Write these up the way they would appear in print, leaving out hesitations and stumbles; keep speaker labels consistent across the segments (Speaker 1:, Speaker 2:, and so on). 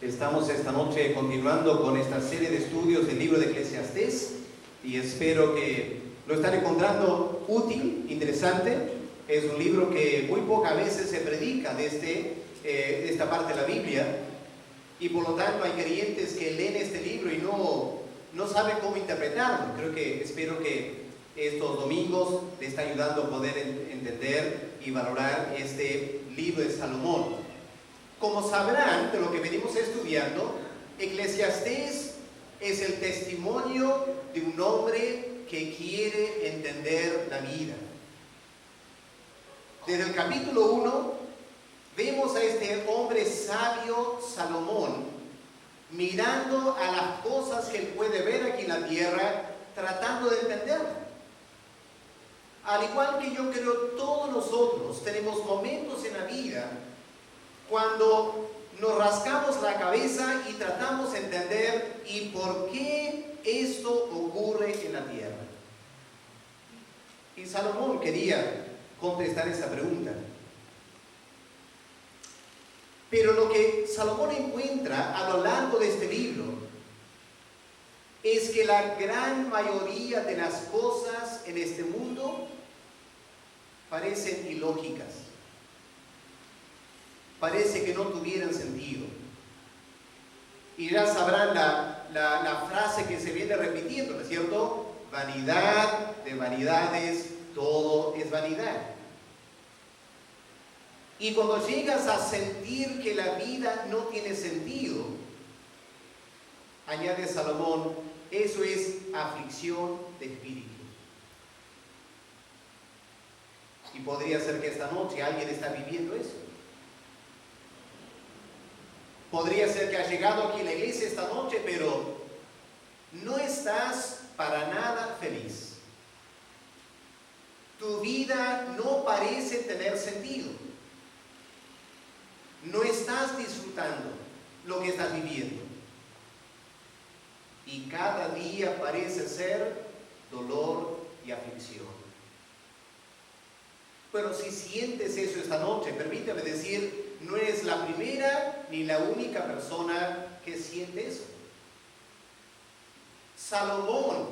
Speaker 1: Estamos esta noche continuando con esta serie de estudios del libro de Eclesiastés y espero que lo están encontrando útil, interesante. Es un libro que muy pocas veces se predica de esta parte de la Biblia, y por lo tanto hay creyentes que leen este libro y no saben cómo interpretarlo. Espero que estos domingos les está ayudando a poder entender y valorar este libro de Salomón. Como sabrán de lo que venimos estudiando, Eclesiastés es el testimonio de un hombre que quiere entender la vida. Desde el capítulo 1 vemos a este hombre sabio, Salomón, mirando a las cosas que él puede ver aquí en la tierra, tratando de entenderlas. Al igual que yo creo todos nosotros tenemos momentos en la vida cuando nos rascamos la cabeza y tratamos de entender ¿y por qué esto ocurre en la tierra? Y Salomón quería contestar esa pregunta. Pero lo que Salomón encuentra a lo largo de este libro es que la gran mayoría de las cosas en este mundo parecen ilógicas. Parece que no tuvieran sentido. Y ya sabrán la frase que se viene repitiendo, ¿no es cierto? Vanidad de vanidades, todo es vanidad. Y cuando llegas a sentir que la vida no tiene sentido, añade Salomón, eso es aflicción de espíritu. Y podría ser que esta noche alguien está viviendo eso. Podría ser que has llegado aquí a la iglesia esta noche, pero no estás para nada feliz. Tu vida no parece tener sentido. No estás disfrutando lo que estás viviendo. Y cada día parece ser dolor y aflicción. Bueno, si sientes eso esta noche, permítame decir, no eres la primera ni la única persona que siente eso. Salomón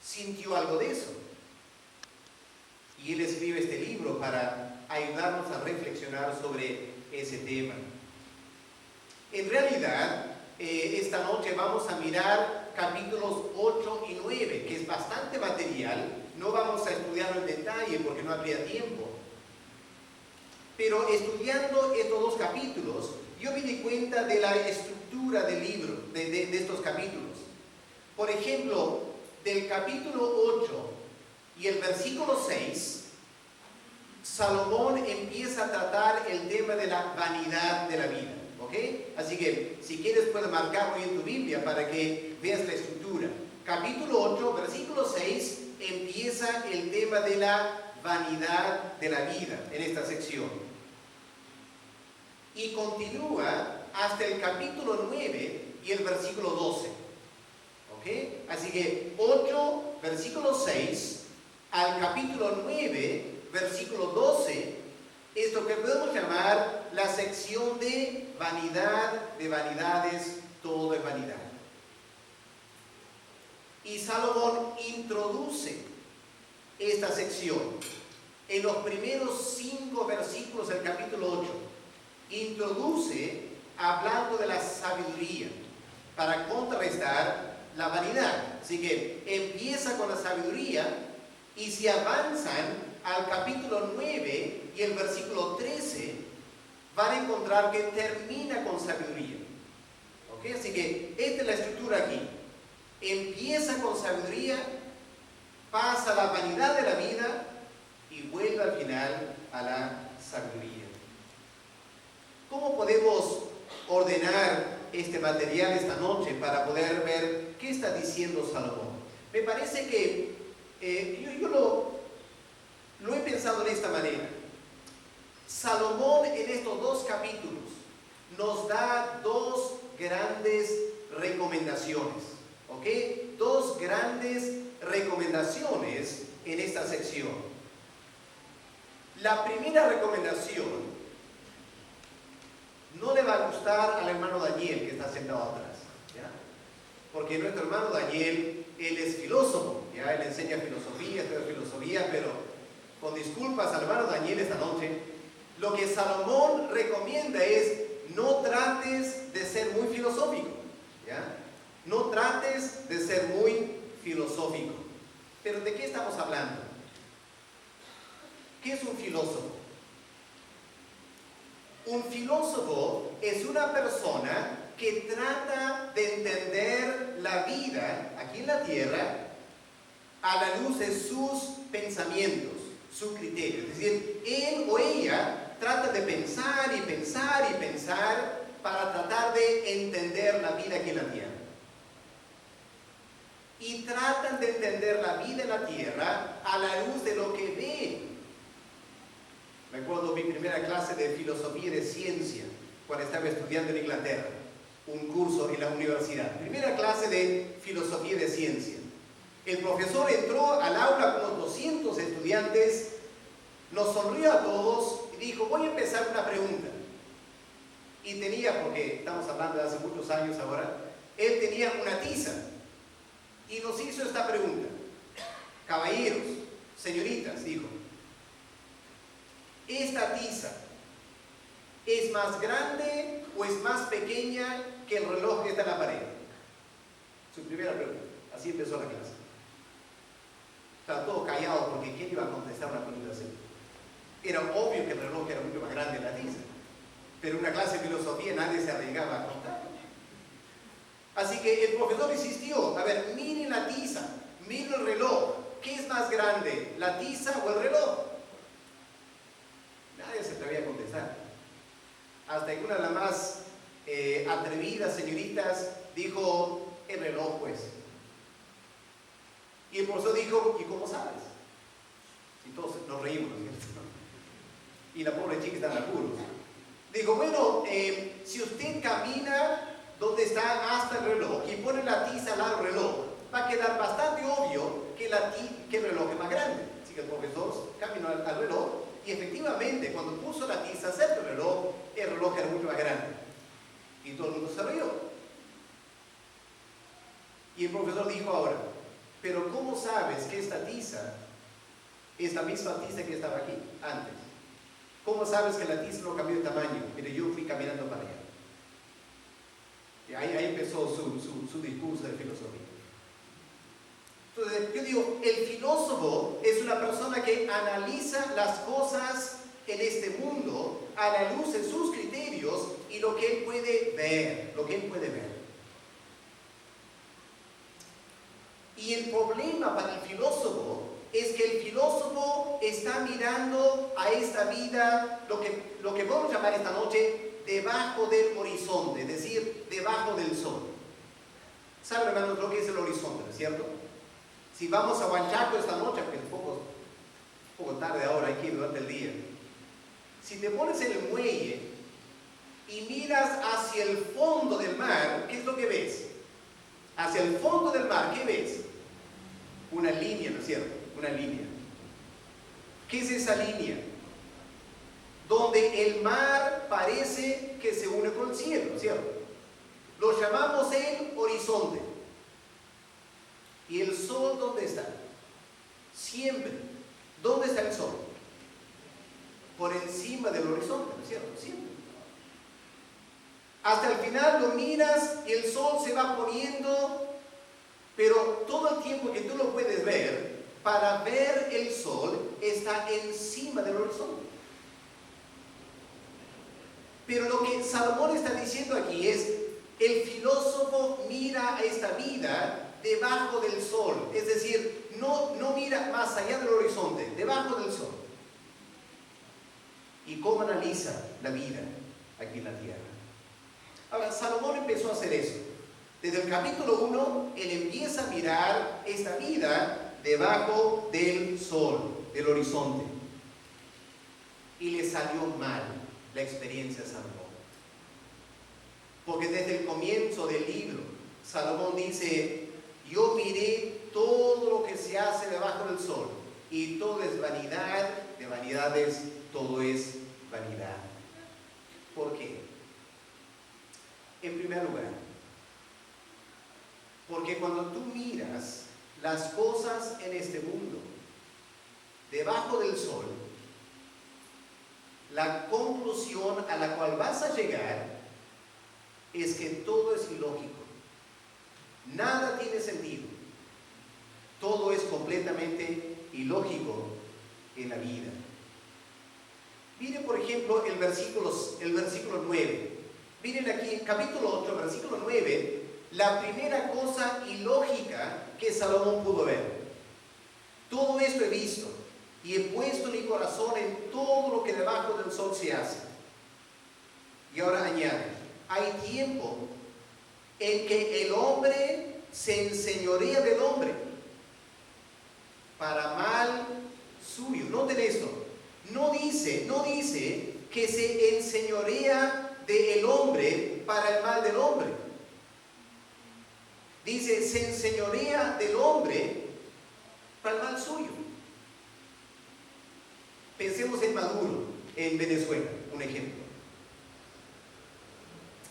Speaker 1: sintió algo de eso. Y él escribe este libro para ayudarnos a reflexionar sobre ese tema. En realidad, esta noche vamos a mirar capítulos 8 y 9, que es bastante material. No vamos a estudiarlo en detalle porque no habría tiempo. Pero estudiando estos dos capítulos, yo me di cuenta de la estructura del libro, de estos capítulos. Por ejemplo, del capítulo 8 y el versículo 6, Salomón empieza a tratar el tema de la vanidad de la vida. ¿Ok? Así que, si quieres, puedes marcarlo en tu Biblia para que veas la estructura. Capítulo 8, versículo 6, empieza el tema de la vanidad de la vida en esta sección. Y continúa hasta el capítulo 9 y el versículo 12. ¿Ok? Así que 8, versículo 6, al capítulo 9, versículo 12, es lo que podemos llamar la sección de vanidad de vanidades, todo es vanidad. Y Salomón introduce esta sección en los primeros 5 versículos del capítulo 8. Introduce hablando de la sabiduría para contrarrestar la vanidad. Así que empieza con la sabiduría y si avanzan al capítulo 9 y el versículo 13, van a encontrar que termina con sabiduría. ¿Ok? Así que esta es la estructura aquí. Empieza con sabiduría, pasa a la vanidad de la vida y vuelve al final a la sabiduría. ¿Cómo podemos ordenar este material esta noche para poder ver qué está diciendo Salomón? Me parece que yo lo he pensado de esta manera. Salomón en estos dos capítulos nos da dos grandes recomendaciones. ¿Ok? Dos grandes recomendaciones en esta sección. La primera recomendación no le va a gustar al hermano de sentado atrás, ¿ya? Porque nuestro hermano Daniel, él es filósofo, ¿ya? Él enseña filosofía, estudia filosofía, pero con disculpas al hermano Daniel esta noche, lo que Salomón recomienda es: no trates de ser muy filosófico, ¿ya? No trates de ser muy filosófico. ¿Pero de qué estamos hablando? ¿Qué es un filósofo? Un filósofo es una persona que trata de entender la vida aquí en la tierra a la luz de sus pensamientos, sus criterios. Es decir, él o ella trata de pensar y pensar y pensar para tratar de entender la vida aquí en la tierra. Y tratan de entender la vida en la tierra a la luz de lo que ven. Me acuerdo mi primera clase de filosofía y de ciencia cuando estaba estudiando en Inglaterra, un curso en la universidad. Primera clase de filosofía y de ciencia. El profesor entró al aula con unos 200 estudiantes, nos sonrió a todos y dijo: voy a empezar una pregunta. Y tenía, porque estamos hablando de hace muchos años ahora, él tenía una tiza y nos hizo esta pregunta: caballeros, señoritas, dijo, ¿esta tiza es más grande o es más pequeña que el reloj que está en la pared? Su primera pregunta. Así empezó la clase. Estaba todo callado porque ¿quién iba a contestar una pregunta así? Era obvio que el reloj era mucho más grande que la tiza, pero en una clase de filosofía nadie se arriesgaba a contar. Así que el profesor insistió: a ver, miren la tiza, miren el reloj, ¿qué es más grande, la tiza o el reloj? Nadie se atrevía a contestar. Hasta que una de las más atrevidas señoritas dijo: el reloj, pues. Y el profesor dijo: ¿y cómo sabes? Y todos nos reímos, ¿no es cierto? Y la pobre chica está en apuros. Dijo: bueno, si usted camina donde está hasta el reloj y pone la tiza al lado del reloj, va a quedar bastante obvio que el reloj es más grande. Así que el profesor caminó al reloj y efectivamente cuando puso la tiza cerca del reloj, el reloj era mucho más grande. Y todo el mundo se rió. Y el profesor dijo ahora: pero ¿cómo sabes que esta tiza es la misma tiza que estaba aquí antes? ¿Cómo sabes que la tiza no cambió de tamaño? Mire, yo fui caminando para allá. Y ahí empezó su discurso de filosofía. Entonces, yo digo, el filósofo es una persona que analiza las cosas en este mundo a la luz de sus criterios y lo que él puede ver, Y el problema para el filósofo es que el filósofo está mirando a esta vida, lo que podemos llamar esta noche, debajo del horizonte, es decir, debajo del sol. ¿Saben, hermanos, lo que es el horizonte, no es cierto? Si vamos a Huanchaco esta noche, porque es un poco tarde ahora, hay que ir durante el día. Si te pones en el muelle y miras hacia el fondo del mar, ¿qué es lo que ves? Hacia el fondo del mar, ¿qué ves? Una línea, ¿no es cierto? Una línea. ¿Qué es esa línea? Donde el mar parece que se une con el cielo, ¿no es cierto? Lo llamamos el horizonte. ¿Y el sol dónde está? Siempre. ¿Dónde está el sol? Por encima del horizonte, ¿no es cierto? Siempre. Hasta el final lo miras y el sol se va poniendo, pero todo el tiempo que tú lo puedes ver, para ver el sol está encima del horizonte. Pero lo que Salomón está diciendo aquí es: el filósofo mira a esta vida debajo del sol, es decir, no mira más allá del horizonte, debajo del sol. ¿Y cómo analiza la vida aquí en la tierra? Ahora, Salomón empezó a hacer eso. Desde el capítulo 1, él empieza a mirar esta vida debajo del sol, del horizonte. Y le salió mal la experiencia de Salomón. Porque desde el comienzo del libro, Salomón dice: yo miré todo lo que se hace debajo del sol, y todo es vanidad, de vanidades todo es vanidad. ¿Por qué? En primer lugar, Porque cuando tú miras las cosas en este mundo, debajo del sol, la conclusión a la cual vas a llegar es que todo es ilógico. Nada tiene sentido. Todo es completamente ilógico en la vida. Miren, por ejemplo, el versículo 9. Miren aquí, capítulo 8, versículo 9, la primera cosa ilógica que Salomón pudo ver. Todo esto he visto y he puesto mi corazón en todo lo que debajo del sol se hace. Y ahora añade, hay tiempo en que el hombre se enseñorea del hombre para mal suyo. Noten esto, no dice que se enseñorea del hombre para el mal del hombre. Dice, se enseñorea del hombre para el mal suyo. Pensemos en Maduro, en Venezuela, un ejemplo.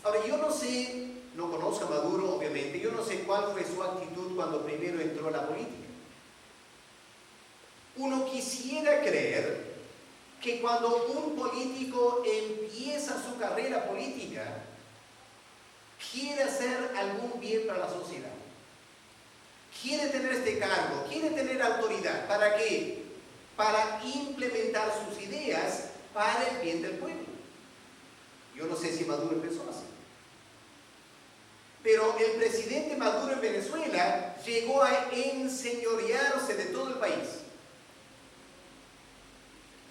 Speaker 1: Ahora, yo no sé, no conozco a Maduro, obviamente, yo no sé cuál fue su actitud cuando primero entró a la política. Uno quisiera creer que cuando un político empieza su carrera política, quiere hacer algún bien para la sociedad. Quiere tener este cargo, quiere tener autoridad. ¿Para qué? Para implementar sus ideas para el bien del pueblo. Yo no sé si Maduro empezó así. Pero el presidente Maduro en Venezuela llegó a enseñorearse de todo el país.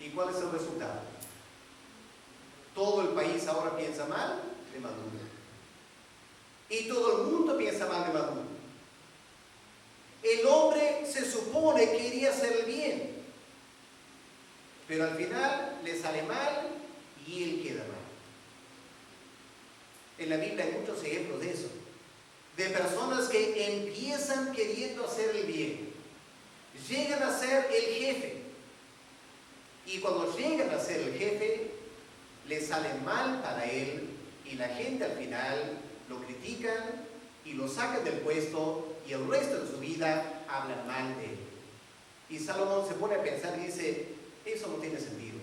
Speaker 1: ¿Y cuál es el resultado? Todo el país ahora piensa mal de Maduro. Y todo el mundo piensa mal de Maduro. El hombre se supone que quería hacer el bien, pero al final le sale mal y él queda mal. En la Biblia hay muchos ejemplos de eso, de personas que empiezan queriendo hacer el bien, llegan a ser el jefe, y cuando llegan a ser el jefe, le sale mal para él, y la gente al final lo critican y lo sacan del puesto, y el resto de su vida hablan mal de él. Y Salomón se pone a pensar y dice, eso no tiene sentido.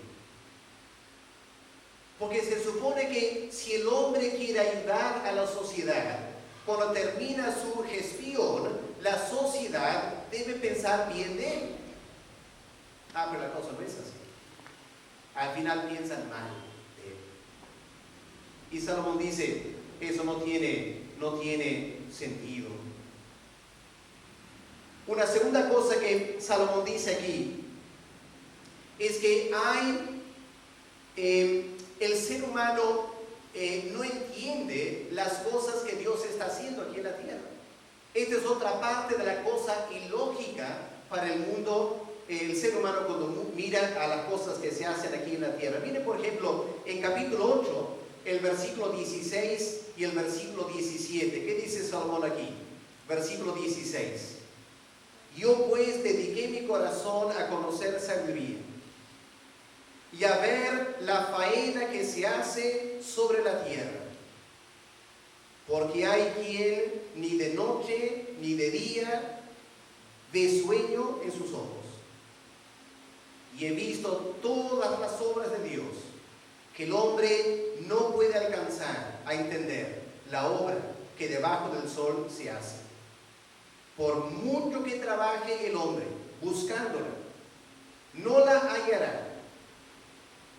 Speaker 1: Porque se supone que si el hombre quiere ayudar a la sociedad, cuando termina su gestión, la sociedad debe pensar bien de él. Pero la cosa no es así. Al final piensan mal de él. Y Salomón dice, eso no tiene sentido. Una segunda cosa que Salomón dice aquí es que el ser humano no entiende las cosas que Dios está haciendo aquí en la tierra. Esta es otra parte de la cosa ilógica para el mundo, el ser humano cuando mira a las cosas que se hacen aquí en la tierra. Miren, por ejemplo, en capítulo 8, el versículo 16 y el versículo 17. ¿Qué dice Salomón aquí? Versículo 16. Yo pues dediqué mi corazón a conocer sabiduría y a ver la faena que se hace sobre la tierra, porque hay quien ni de noche ni de día ve sueño en sus ojos. Y he visto todas las obras de Dios, que el hombre no puede alcanzar a entender la obra que debajo del sol se hace. Por mucho que trabaje el hombre buscándola, no la hallará.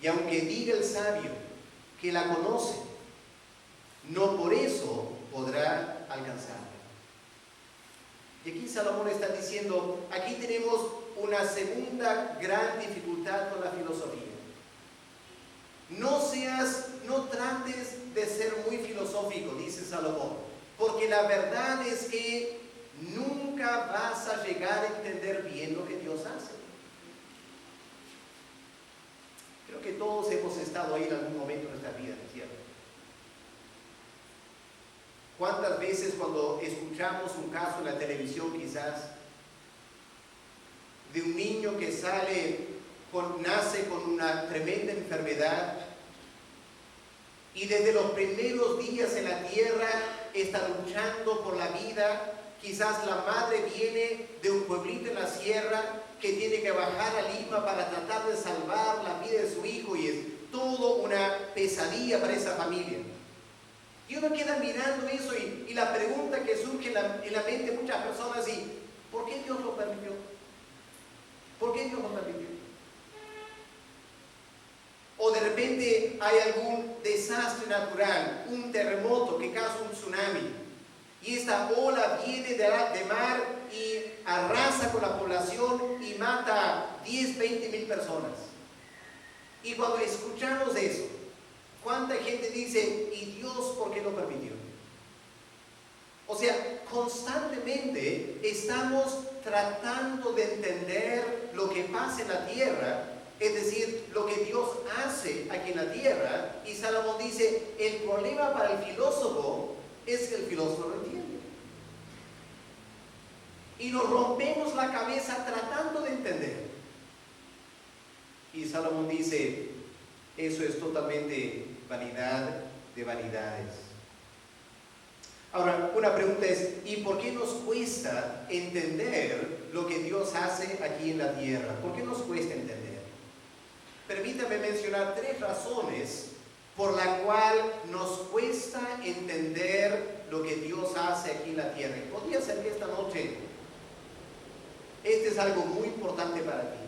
Speaker 1: Y aunque diga el sabio que la conoce, no por eso podrá alcanzarla. Y aquí Salomón está diciendo, aquí tenemos una segunda gran dificultad con la filosofía. No trates de ser muy filosófico, dice Salomón, porque la verdad es que nunca vas a llegar a entender bien lo que Dios hace. Creo que todos hemos estado ahí en algún momento de nuestra vida, ¿no es cierto? ¿Cuántas veces cuando escuchamos un caso en la televisión quizás de un niño que nace con una tremenda enfermedad y desde los primeros días en la tierra está luchando por la vida. Quizás la madre viene de un pueblito en la sierra que tiene que bajar a Lima para tratar de salvar la vida de su hijo, y es todo una pesadilla para esa familia. Y uno queda mirando eso y la pregunta que surge en la mente de muchas personas es: ¿por qué Dios lo permitió? ¿Por qué Dios lo permitió? O de repente hay algún desastre natural, un terremoto que causa un tsunami, y esta ola viene de mar y arrasa con la población y mata a 10, 20 mil personas. Y cuando escuchamos eso, ¿cuánta gente dice: ¿y Dios por qué lo permitió? O sea, constantemente estamos tratando de entender lo que pasa en la tierra, es decir, lo que Dios hace aquí en la tierra. Y Salomón dice: el problema para el filósofo es que el filósofo no entiende. Y nos rompemos la cabeza tratando de entender. Y Salomón dice: eso es totalmente vanidad de vanidades. Ahora, una pregunta es: ¿y por qué nos cuesta entender lo que Dios hace aquí en la tierra? ¿Por qué nos cuesta entender? Permítame mencionar 3 razones por la cual nos cuesta entender lo que Dios hace aquí en la tierra. Y podría ser que esta noche este es algo muy importante para ti.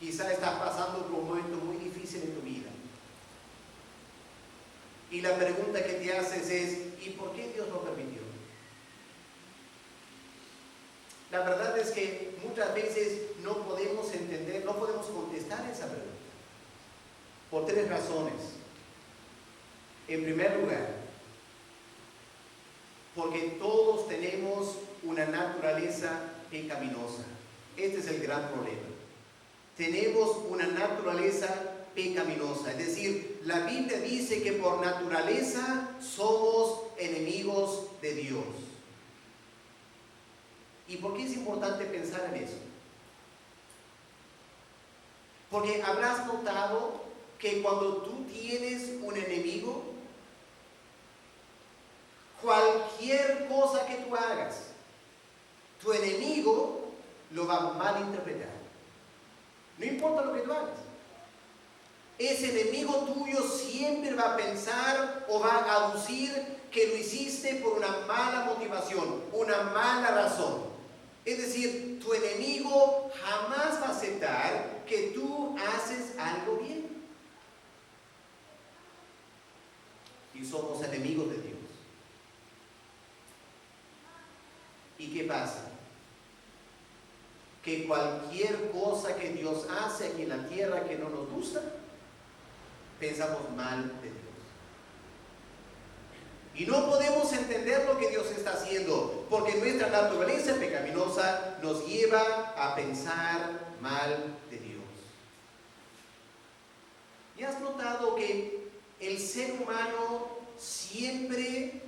Speaker 1: Quizá estás pasando por un momento muy difícil en tu vida. Y la pregunta que te haces es: ¿y por qué Dios lo permitió? La verdad es que muchas veces no podemos entender, no podemos contestar esa pregunta. Por 3 razones. En primer lugar, porque todos tenemos una naturaleza pecaminosa. Este es el gran problema. Tenemos una naturaleza pecaminosa, es decir, la Biblia dice que por naturaleza somos enemigos de Dios. ¿Y por qué es importante pensar en eso? Porque habrás notado que cuando tú tienes un enemigo, cualquier cosa que tú hagas, tu enemigo lo va a malinterpretar. No importa lo que tú hagas. Ese enemigo tuyo siempre va a pensar o va a aducir que lo hiciste por una mala motivación, una mala razón. Es decir, tu enemigo jamás va a aceptar que tú haces algo bien. Y somos enemigos de Dios. ¿Y qué pasa? Que cualquier cosa que Dios hace aquí en la tierra que no nos gusta, pensamos mal de Dios. Y no podemos entender lo que Dios está haciendo, porque nuestra naturaleza pecaminosa nos lleva a pensar mal de Dios. ¿Y has notado que el ser humano siempre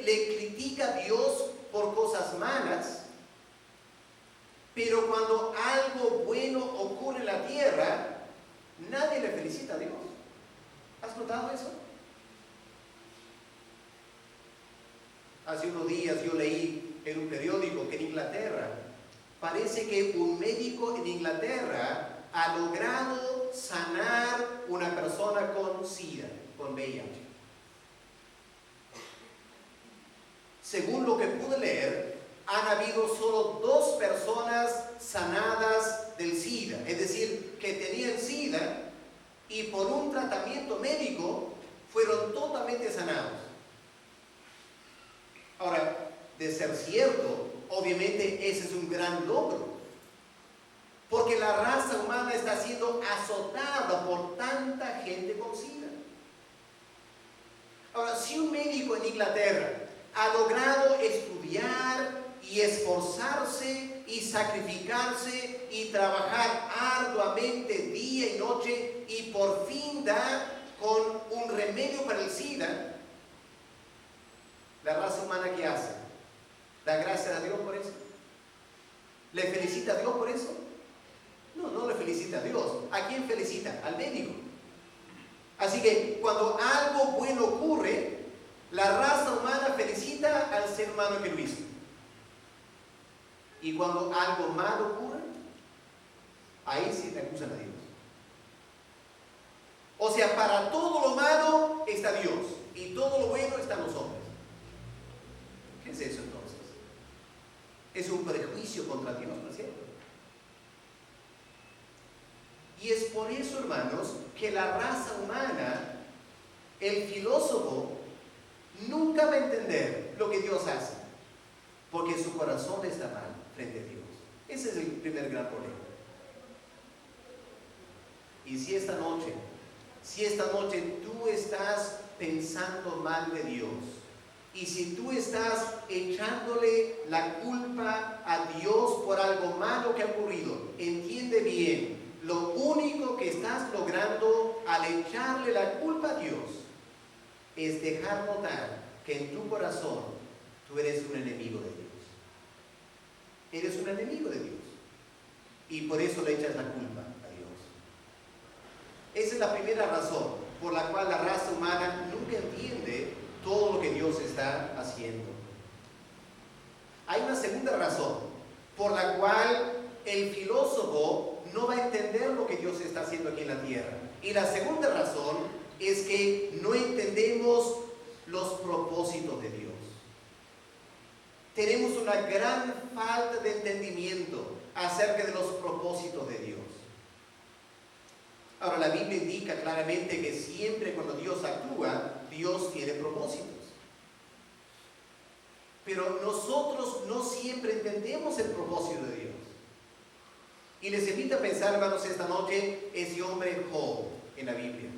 Speaker 1: le critica a Dios por cosas malas, pero cuando algo bueno ocurre en la tierra, nadie le felicita a Dios? ¿Has notado eso? Hace unos días yo leí en un periódico que en Inglaterra parece que un médico en Inglaterra ha logrado sanar una persona con SIDA, con VIH. Según lo que pude leer, han habido solo 2 personas sanadas del SIDA, es decir, que tenían SIDA y por un tratamiento médico fueron totalmente sanados. Ahora, de ser cierto, obviamente ese es un gran logro, porque la raza humana está siendo azotada por tanta gente con SIDA. Ahora, si un médico en Inglaterra ha logrado estudiar y esforzarse y sacrificarse y trabajar arduamente día y noche y por fin da con un remedio para el SIDA, la raza humana, ¿qué hace? ¿Da gracias a Dios por eso? ¿Le felicita a Dios por eso? No, no le felicita a Dios. ¿A quién felicita? Al médico. Así que cuando algo bueno ocurre, la raza humana felicita al ser humano que lo hizo. Y cuando algo malo ocurre, ahí sí te acusan a Dios. O sea, para todo lo malo está Dios y todo lo bueno están los hombres. ¿Qué es eso entonces? Es un prejuicio contra Dios, ¿no es cierto? Y es por eso, hermanos, que la raza humana, el filósofo, nunca va a entender lo que Dios hace, porque su corazón está mal frente a Dios. Ese es el primer gran problema. Y si esta noche tú estás pensando mal de Dios, y si tú estás echándole la culpa a Dios por algo malo que ha ocurrido, entiende bien, lo único que estás logrando al echarle la culpa a Dios es dejar notar que en tu corazón tú eres un enemigo de Dios. Eres un enemigo de Dios. Y por eso le echas la culpa a Dios. Esa es la primera razón por la cual la raza humana nunca entiende todo lo que Dios está haciendo. Hay una segunda razón por la cual el filósofo no va a entender lo que Dios está haciendo aquí en la tierra. Y la segunda razón es que no entendemos los propósitos de Dios. Tenemos una gran falta de entendimiento acerca de los propósitos de Dios. Ahora, la Biblia indica claramente que siempre cuando Dios actúa, Dios tiene propósitos. Pero nosotros no siempre entendemos el propósito de Dios. Y les invito a pensar, hermanos, esta noche, ese hombre Job en la Biblia.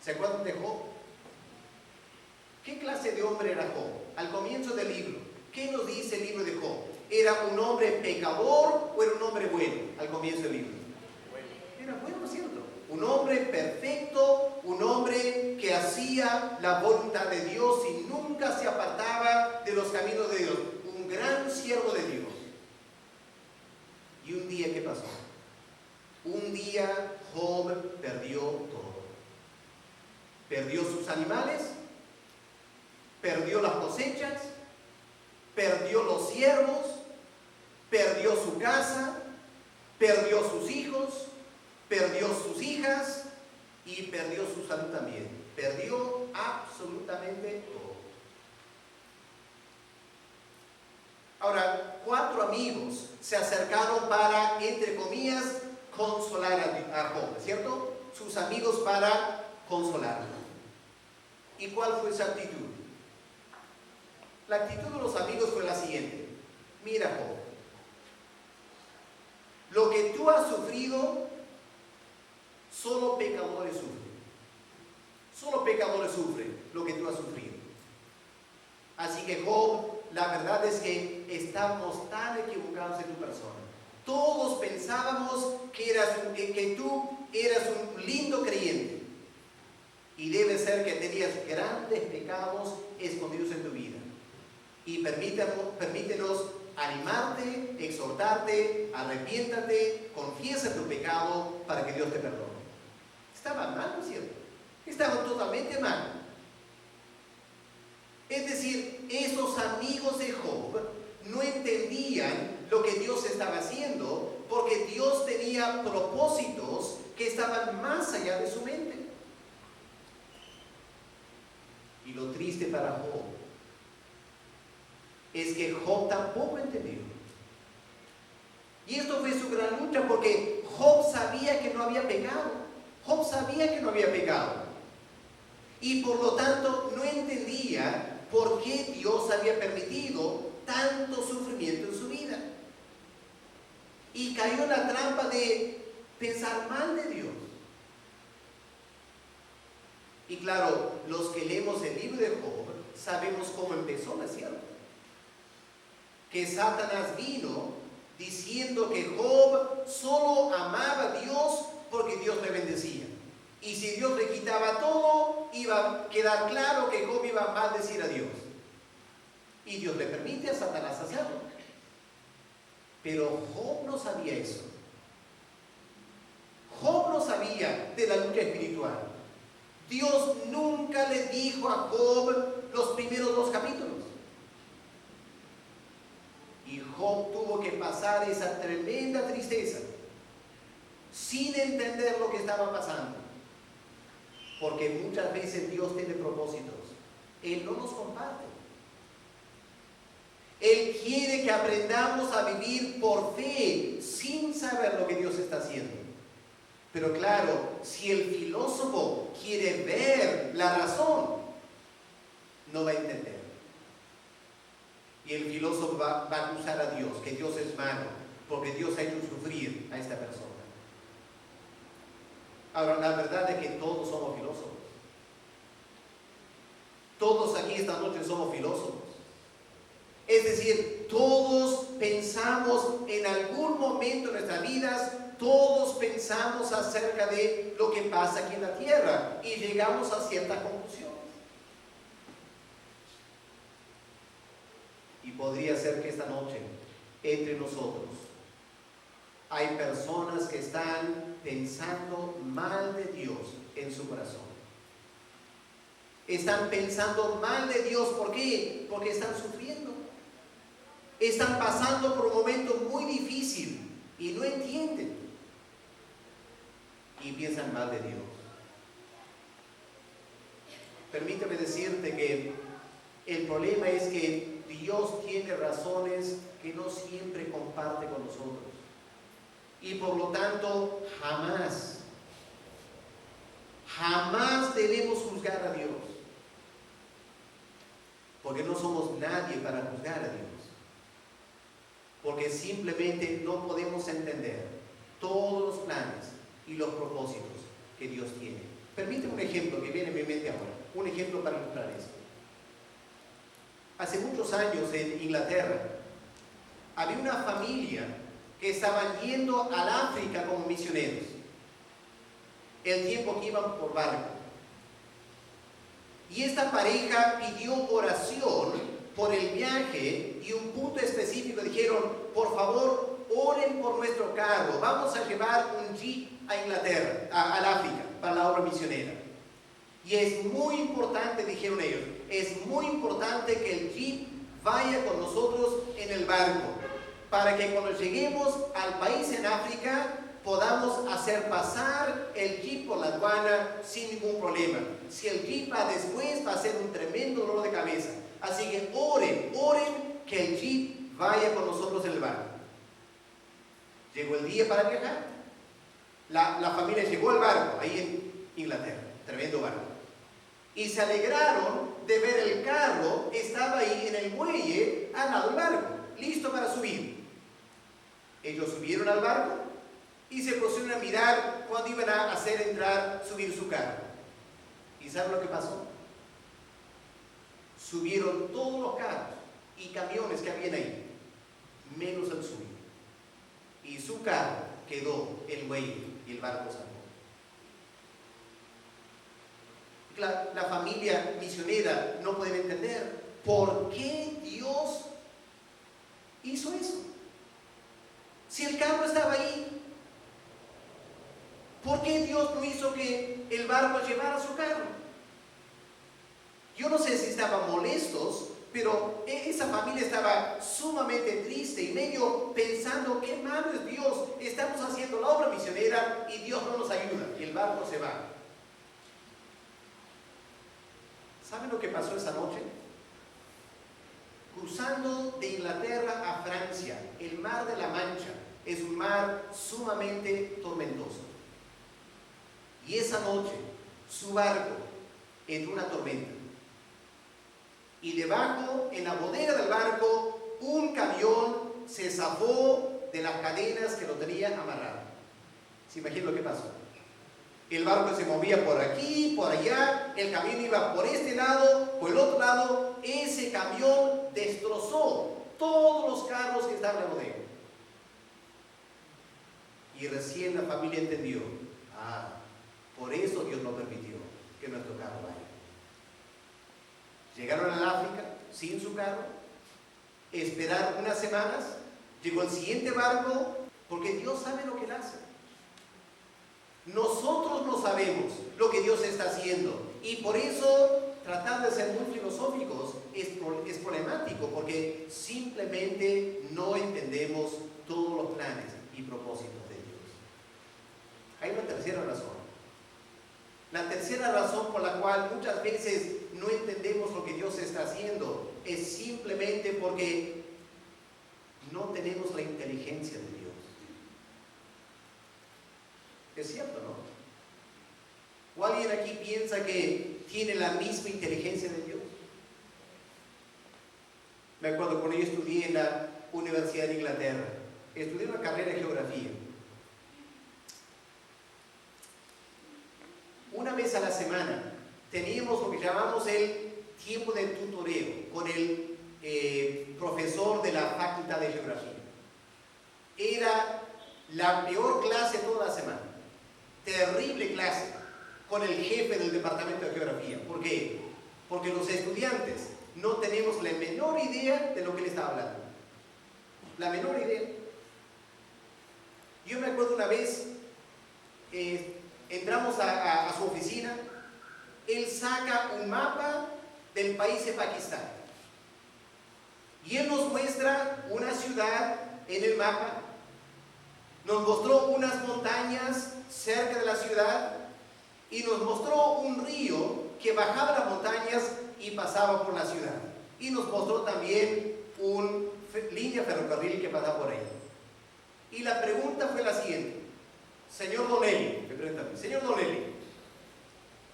Speaker 1: ¿Se acuerdan de Job? ¿Qué clase de hombre era Job? Al comienzo del libro, ¿qué nos dice el libro de Job? ¿Era un hombre pecador o era un hombre bueno al comienzo del libro? Era bueno, ¿no es cierto? Un hombre perfecto, un hombre que hacía la voluntad de Dios y nunca se apartaba de los caminos de Dios. Un gran siervo de Dios. Y un día, ¿qué pasó? Un día Job perdió todo. Perdió sus animales, perdió las cosechas, perdió los siervos, perdió su casa, perdió sus hijos, perdió sus hijas y perdió su salud también. Perdió absolutamente todo. Ahora, 4 amigos se acercaron para, entre comillas, consolar a Job, ¿cierto? Sus amigos para consolarlo. ¿Y cuál fue su actitud? La actitud de los amigos fue la siguiente. Mira, Job, lo que tú has sufrido, solo pecadores sufren. Solo pecadores sufren lo que tú has sufrido. Así que Job, la verdad es que estamos tan equivocados en tu persona. Todos pensábamos que tú eras un lindo creyente. Y debe ser que tenías grandes pecados escondidos en tu vida. Y permítenos animarte, exhortarte, arrepiéntate, confiesa tu pecado para que Dios te perdone. Estaban mal, ¿no es cierto? Estaban totalmente mal. Es decir, esos amigos de Job no entendían lo que Dios estaba haciendo porque Dios tenía propósitos que estaban más allá de su mente. Y lo triste para Job es que Job tampoco entendió. Y esto fue su gran lucha porque Job sabía que no había pecado. Job sabía que no había pecado. Y por lo tanto no entendía por qué Dios había permitido tanto sufrimiento en su vida. Y cayó en la trampa de pensar mal de Dios. Y claro, los que leemos el libro de Job sabemos cómo empezó, ¿no es cierto? Que Satanás vino diciendo que Job solo amaba a Dios porque Dios le bendecía. Y si Dios le quitaba todo, iba a quedar claro que Job iba a maldecir a Dios. Y Dios le permite a Satanás hacerlo. Pero Job no sabía eso. Job no sabía de la lucha espiritual. Dios nunca le dijo a Job los primeros 2 capítulos. Y Job tuvo que pasar esa tremenda tristeza sin entender lo que estaba pasando. Porque muchas veces Dios tiene propósitos. Él no nos comparte. Él quiere que aprendamos a vivir por fe sin saber lo que Dios está haciendo. Pero claro, si el filósofo quiere ver la razón, no va a entender. Y el filósofo va a acusar a Dios, que Dios es malo, porque Dios ha hecho sufrir a esta persona. Ahora, la verdad es que todos somos filósofos. Todos aquí esta noche somos filósofos. Es decir, todos pensamos en algún momento de nuestras vidas, todos pensamos acerca de lo que pasa aquí en la tierra y llegamos a ciertas conclusiones. Y podría ser que esta noche, entre nosotros, hay personas que están pensando mal de Dios en su corazón. Están pensando mal de Dios. ¿Por qué? Porque están sufriendo. Están pasando por un momento muy difícil y no entienden. Y piensan mal de Dios. Permíteme decirte que el problema es que Dios tiene razones que no siempre comparte con nosotros. Y por lo tanto, jamás debemos juzgar a Dios. Porque no somos nadie para juzgar a Dios. Porque simplemente no podemos entender todos los planes y los propósitos que Dios tiene. Permíteme un ejemplo que viene a mi mente ahora. Un ejemplo para ilustrar esto. Hace muchos años en Inglaterra había una familia que estaban yendo al África como misioneros. El tiempo que iban por barco. Y esta pareja pidió oración por el viaje y un punto específico dijeron, por favor, oren por nuestro carro. Vamos a llevar un jeep a Inglaterra, al África, para la obra misionera. Y es muy importante, dijeron ellos, es muy importante que el jeep vaya con nosotros en el barco, para que cuando lleguemos al país en África, podamos hacer pasar el jeep por la aduana sin ningún problema. Si el jeep va después, va a ser un tremendo dolor de cabeza. Así que oren que el jeep vaya con nosotros en el barco. Llegó el día para viajar. La familia llegó al barco, ahí en Inglaterra, tremendo barco. Y se alegraron de ver el carro, estaba ahí en el muelle, al lado del barco, listo para subir. Ellos subieron al barco y se pusieron a mirar cuándo iban a hacer entrar, subir su carro. ¿Y saben lo que pasó? Subieron todos los carros y camiones que habían ahí, menos el suyo. Y su carro quedó en el muelle y el barco salió. La familia misionera no puede entender por qué Dios hizo eso. Si el carro estaba ahí, ¿por qué Dios no hizo que el barco llevara su carro? Yo no sé si estaban molestos, pero esa familia estaba sumamente triste y medio pensando, qué malo es Dios, estamos haciendo la obra misionera y Dios no nos ayuda, y el barco se va. ¿Saben lo que pasó esa noche? Cruzando de Inglaterra a Francia, el mar de la Mancha es un mar sumamente tormentoso. Y esa noche, su barco entró en una tormenta. Y debajo, en la bodega del barco, un camión se zafó de las cadenas que lo tenían amarrado. ¿Se imaginan lo que pasó? El barco se movía por aquí, por allá, el camión iba por este lado, por el otro lado. Ese camión destrozó todos los carros que estaban en la bodega. Y recién la familia entendió, por eso Dios no permitió que nuestro carro vaya. Llegaron al África sin su carro, esperaron unas semanas, llegó el siguiente barco, porque Dios sabe lo que Él hace. Nosotros no sabemos lo que Dios está haciendo y por eso tratar de ser muy filosóficos es problemático, porque simplemente no entendemos todos los planes y propósitos de Dios. Hay una tercera razón. La tercera razón por la cual muchas veces no entendemos lo que Dios está haciendo es simplemente porque no tenemos la inteligencia de Dios. Es cierto, ¿no? ¿O alguien aquí piensa que tiene la misma inteligencia de Dios? Me acuerdo cuando yo estudié en la Universidad de Inglaterra, estudié una carrera de geografía. Una vez a la semana teníamos lo que llamamos el tiempo de tutoreo con el profesor de la Facultad de Geografía. Era la peor clase toda la semana. Terrible clase con el jefe del departamento de geografía. ¿Por qué? Porque los estudiantes no tenemos la menor idea de lo que él estaba hablando. La menor idea. Yo me acuerdo una vez, entramos a su oficina, él saca un mapa del país de Pakistán y él nos muestra una ciudad en el mapa, nos mostró unas montañas cerca de la ciudad y nos mostró un río que bajaba las montañas y pasaba por la ciudad, y nos mostró también una línea ferrocarril que pasaba por ahí. Y la pregunta fue la siguiente: señor Donnelly, me preguntan, señor Donnelly,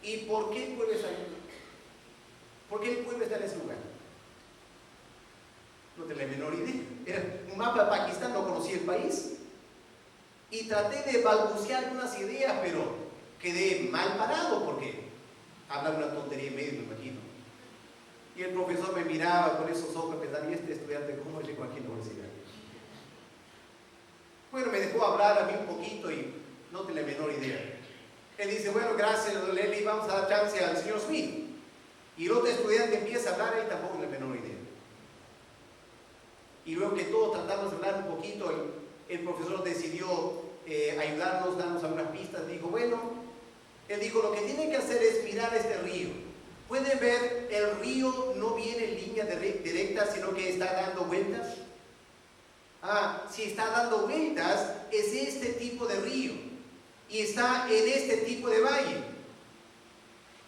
Speaker 1: ¿y por qué el pueblo está ahí? ¿Por qué el pueblo está en ese lugar? No tenía la menor idea. Era un mapa de Pakistán, no conocía el país. Y traté de balbucear algunas ideas, pero quedé mal parado porque hablaba una tontería en medio, me imagino. Y el profesor me miraba con esos ojos, pensaba, ¿y este estudiante cómo llegó aquí en la universidad? Bueno, me dejó hablar a mí un poquito y no tenía la menor idea. Él dice, bueno, gracias, Lely, vamos a dar chance al señor Smith. Y el otro estudiante empieza a hablar, él tampoco tiene la menor idea. Y luego que todos tratamos de hablar un poquito, el profesor decidió ayudarnos, darnos algunas pistas. Dijo, bueno, él dijo, lo que tienen que hacer es mirar este río. Pueden ver, el río no viene en línea directa, sino que está dando vueltas. Si está dando vueltas, es este tipo de río y está en este tipo de valle.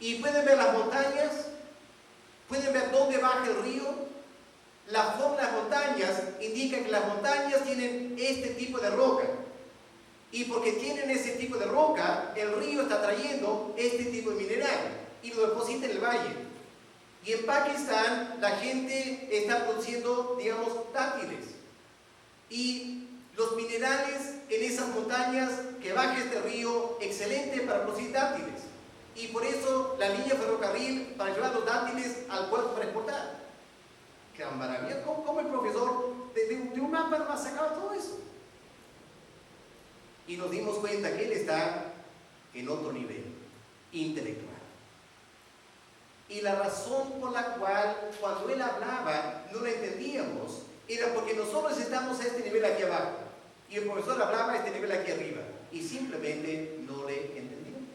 Speaker 1: Y pueden ver las montañas, pueden ver dónde baja el río. La forma de las montañas indica que las montañas tienen este tipo de roca. Y porque tienen ese tipo de roca, el río está trayendo este tipo de mineral y lo deposita en el valle. Y en Pakistán la gente está produciendo, digamos, dátiles. Y los minerales en esas montañas que baja este río, excelente para producir dátiles. Y por eso la línea ferrocarril para llevar los dátiles al puerto para exportar. ¡Qué maravilla! ¿Cómo el profesor de un mapa nos ha sacado todo eso? Y nos dimos cuenta que él está en otro nivel intelectual. Y la razón por la cual cuando él hablaba no lo entendíamos era porque nosotros estamos a este nivel aquí abajo y el profesor hablaba a este nivel aquí arriba y simplemente no le entendíamos.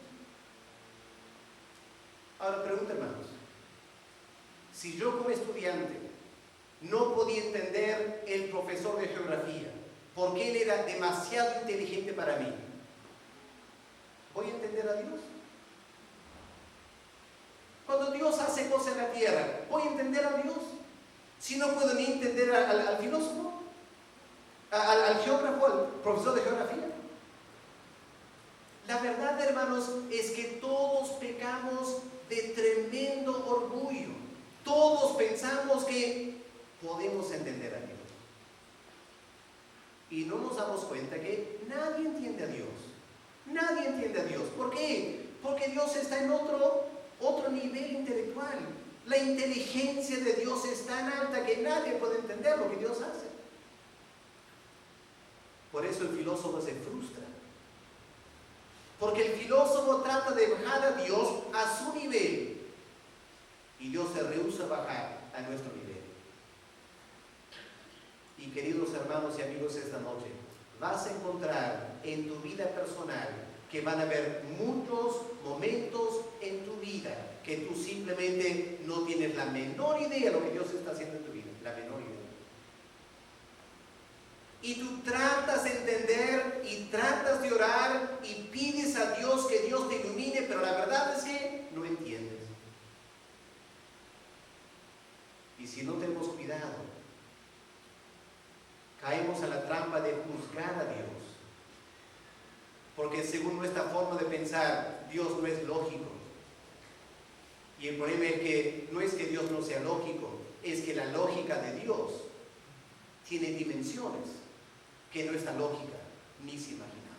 Speaker 1: Ahora pregunta, hermanos, si yo como estudiante no podía entender el profesor de geografía porque él era demasiado inteligente para mí, ¿voy a entender a Dios? Cuando Dios hace cosas en la tierra, ¿voy a entender a Dios? Si no puedo ni entender al filósofo, al geógrafo, al profesor de geografía. La verdad, hermanos, es que todos pecamos de tremendo orgullo. Todos pensamos que podemos entender a Dios. Y no nos damos cuenta que nadie entiende a Dios. Nadie entiende a Dios. ¿Por qué? Porque Dios está en otro nivel intelectual. La inteligencia de Dios es tan alta que nadie puede entender lo que Dios hace. Por eso el filósofo se frustra. Porque el filósofo trata de bajar a Dios a su nivel. Y Dios se rehúsa a bajar a nuestro nivel. Y queridos hermanos y amigos, esta noche vas a encontrar en tu vida personal que van a haber muchos momentos en tu vida que tú simplemente no tienes la menor idea de lo que Dios está haciendo en tu vida, la menor idea. Y tú tratas de entender y tratas de orar y pides a Dios que Dios te ilumine, pero la verdad es que no entiendes. Y si no tenemos cuidado, caemos a la trampa de juzgar a Dios. Porque según nuestra forma de pensar, Dios no es lógico. Y el problema es que no es que Dios no sea lógico, es que la lógica de Dios tiene dimensiones que nuestra lógica ni se imaginaba.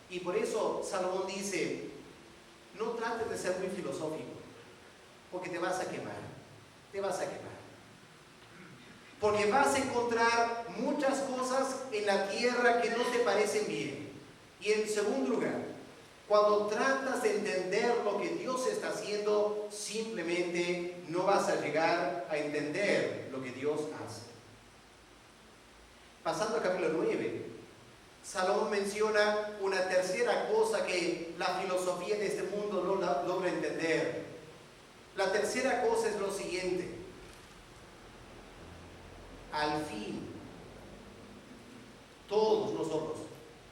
Speaker 1: Y por eso Salomón dice, no trates de ser muy filosófico, porque te vas a quemar, te vas a quemar. Porque vas a encontrar muchas cosas en la tierra que no te parecen bien. Y en segundo lugar, cuando tratas de entender lo que Dios está haciendo, simplemente no vas a llegar a entender lo que Dios hace. Pasando al capítulo 9, Salomón menciona una tercera cosa que la filosofía de este mundo no logra entender. La tercera cosa es lo siguiente. Al fin, todos nosotros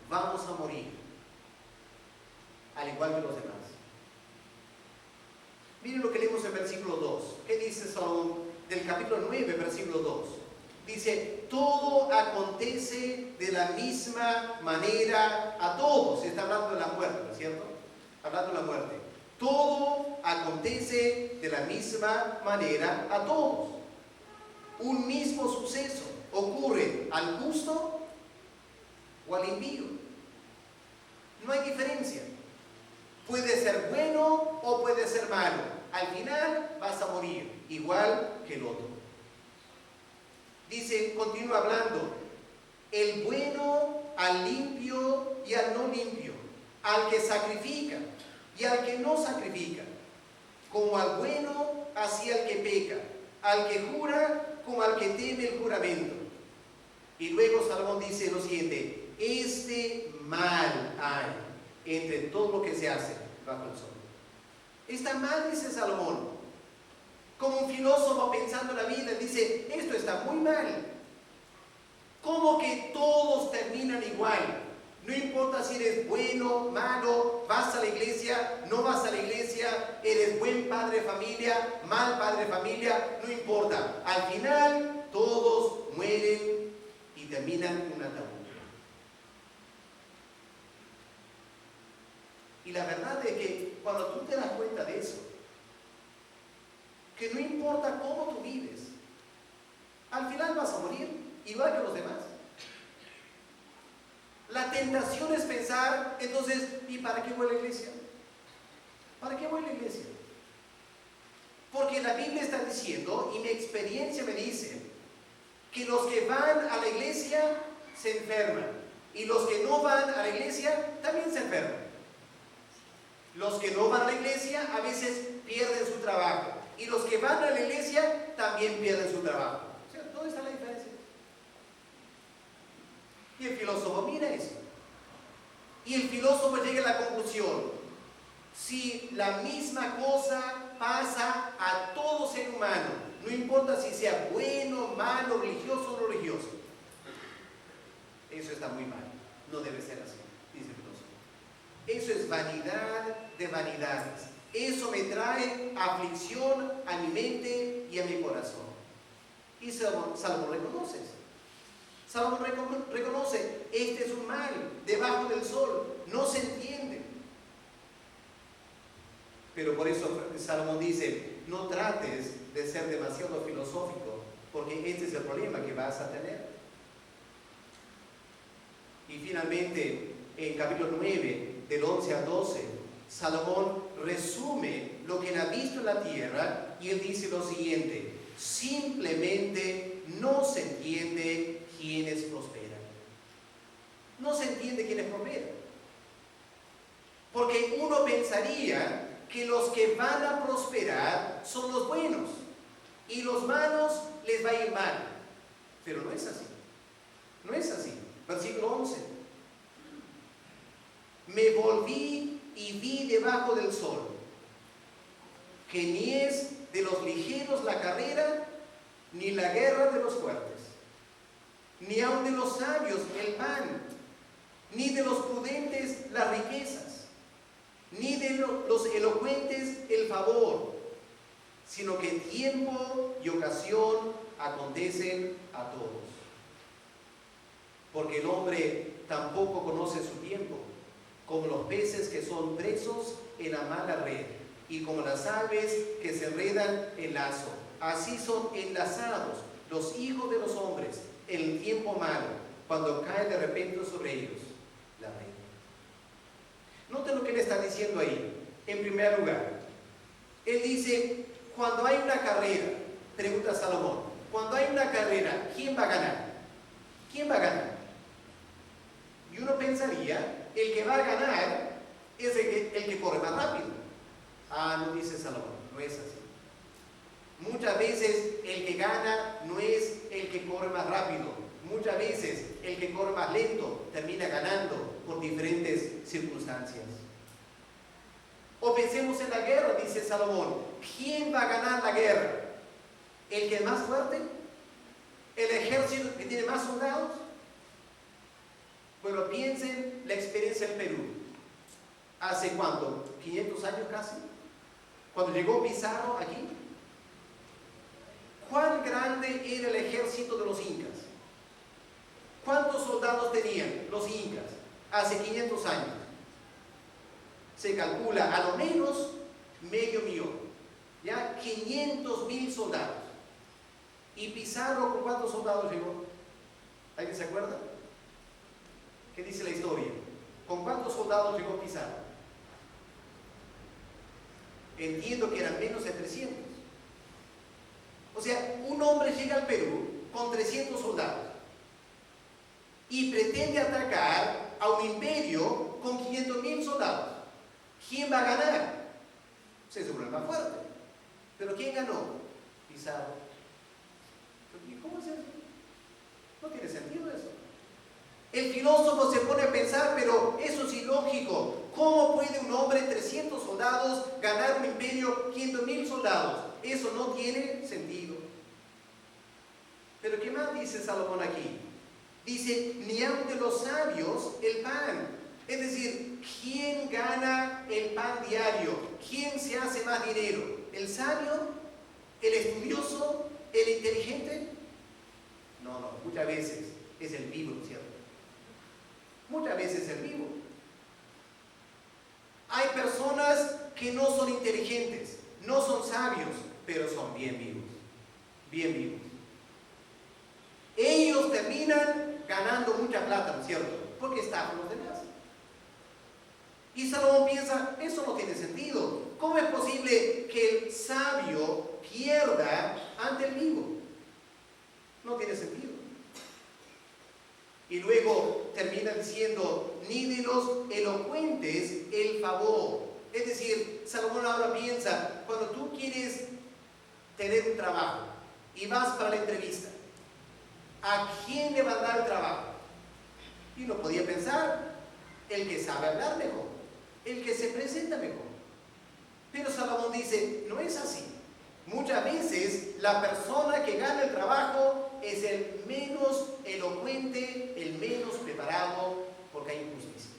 Speaker 1: vamos a morir, al igual que los demás. Miren lo que leemos en versículo 2. ¿Qué dice Salomón del capítulo 9, versículo 2? Dice, todo acontece de la misma manera a todos. Está hablando de la muerte, ¿no es cierto? Hablando de la muerte. Todo acontece de la misma manera a todos. Un mismo suceso ocurre al justo o al impío. No hay diferencia. Puede ser bueno o puede ser malo. Al final vas a morir, igual que el otro. Dice, continúa hablando, el bueno al limpio y al no limpio, al que sacrifica y al que no sacrifica, como al bueno así al que peca, al que jura como al que teme el juramento. Y luego Salomón dice lo siguiente, este mal hay entre todo lo que se hace bajo el sol. Está mal, dice Salomón. Como un filósofo pensando en la vida, dice, esto está muy mal. ¿Cómo que todos terminan igual? No importa si eres bueno, malo, vas a la iglesia, no vas a la iglesia, eres buen padre de familia, mal padre de familia, no importa. Al final, todos mueren y terminan en un ataúd. Y la verdad es que cuando tú te das cuenta de eso, que no importa cómo tú vives, al final vas a morir igual que los demás. La tentación es pensar, entonces, ¿y para qué voy a la iglesia? ¿Para qué voy a la iglesia? Porque la Biblia está diciendo, y mi experiencia me dice, que los que van a la iglesia se enferman, y los que no van a la iglesia también se enferman. Los que no van a la iglesia a veces pierden su trabajo, y los que van a la iglesia también pierden su trabajo. O sea, ¿dónde está la diferencia? Y el filósofo mira eso. Y el filósofo llega a la conclusión, si la misma cosa pasa a todo ser humano, no importa si sea bueno, malo, religioso o no religioso, eso está muy mal, no debe ser así, dice el filósofo. Eso es vanidad de vanidades. Eso me trae aflicción a mi mente y a mi corazón. Y Salomón reconoce eso. Salomón reconoce, este es un mal debajo del sol, no se entiende. Pero por eso Salomón dice, no trates de ser demasiado filosófico, porque este es el problema que vas a tener. Y finalmente, en capítulo 9, del 11 al 12, Salomón resume lo que él ha visto en la tierra y él dice lo siguiente, simplemente no se entiende quiénes prosperan. No se entiende quiénes prosperan. Porque uno pensaría que los que van a prosperar son los buenos y los malos les va a ir mal. Pero no es así. No es así. Versículo 11. Me volví y vi debajo del sol que ni es de los ligeros la carrera, ni la guerra de los fuertes, ni aun de los sabios el pan, ni de los prudentes las riquezas, ni de los elocuentes el favor, sino que tiempo y ocasión acontecen a todos. Porque el hombre tampoco conoce su tiempo, como los peces que son presos en la mala red, y como las aves que se enredan en lazo. Así son enlazados los hijos de los hombres en el tiempo malo, cuando cae de repente sobre ellos la red. Noten lo que él está diciendo ahí. En primer lugar, él dice, cuando hay una carrera, pregunta Salomón, cuando hay una carrera, ¿quién va a ganar? ¿Quién va a ganar? Y uno pensaría, el que va a ganar es el que corre más rápido. No dice Salomón, no es así. Muchas veces el que gana no es el que corre más rápido. Muchas veces el que corre más lento termina ganando por diferentes circunstancias. O pensemos en la guerra, dice Salomón. ¿Quién va a ganar la guerra? ¿El que es más fuerte? ¿El ejército que tiene más soldados? Bueno, piensen la experiencia en Perú. ¿Hace cuánto? ¿500 años casi? Cuando llegó Pizarro aquí. ¿Cuán grande era el ejército de los incas? ¿Cuántos soldados tenían los incas hace 500 años? Se calcula a lo menos 500,000, ya 500,000 soldados. ¿Y Pizarro con cuántos soldados llegó? ¿Alguien se acuerda? ¿Qué dice la historia? ¿Con cuántos soldados llegó Pizarro? Entiendo que eran menos de 300. O sea, un hombre llega al Perú con 300 soldados y pretende atacar a un imperio con 500,000 soldados. ¿Quién va a ganar? Se supone el más fuerte. ¿Pero quién ganó? Pizarro. ¿Cómo es eso? No tiene sentido eso. El filósofo se pone a pensar, pero eso es ilógico. ¿Cómo puede un hombre de 300 soldados ganar un imperio 500,000 soldados? Eso no tiene sentido. Pero ¿qué más dice Salomón aquí? Dice, ni aun de los sabios el pan. Es decir, ¿quién gana el pan diario? ¿Quién se hace más dinero? ¿El sabio? ¿El estudioso? ¿El inteligente? No, muchas veces es el vivo, ¿cierto? Muchas veces el vivo. Hay personas que no son inteligentes, no son sabios, pero son bien vivos. Bien vivos. Ellos terminan ganando mucha plata, ¿no es cierto? Porque estafan a los demás. Y Salomón piensa, eso no tiene sentido. ¿Cómo es posible que el sabio pierda ante el vivo? No tiene sentido. Y luego termina diciendo, ni de los elocuentes el favor. Es decir, Salomón ahora piensa, cuando tú quieres tener un trabajo y vas para la entrevista, ¿a quién le va a dar el trabajo? Y uno podía pensar, el que sabe hablar mejor, el que se presenta mejor. Pero Salomón dice, no es así. Muchas veces la persona que gana el trabajo es el menos elocuente, el menos preparado, porque hay injusticia.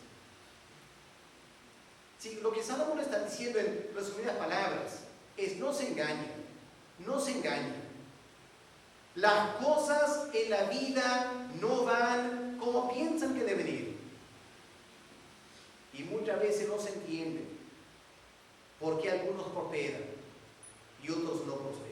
Speaker 1: Sí, lo que Salomón está diciendo en resumidas palabras es no se engañen, no se engañen. Las cosas en la vida no van como piensan que deben ir. Y muchas veces no se entiende por qué algunos prosperan y otros no prosperan.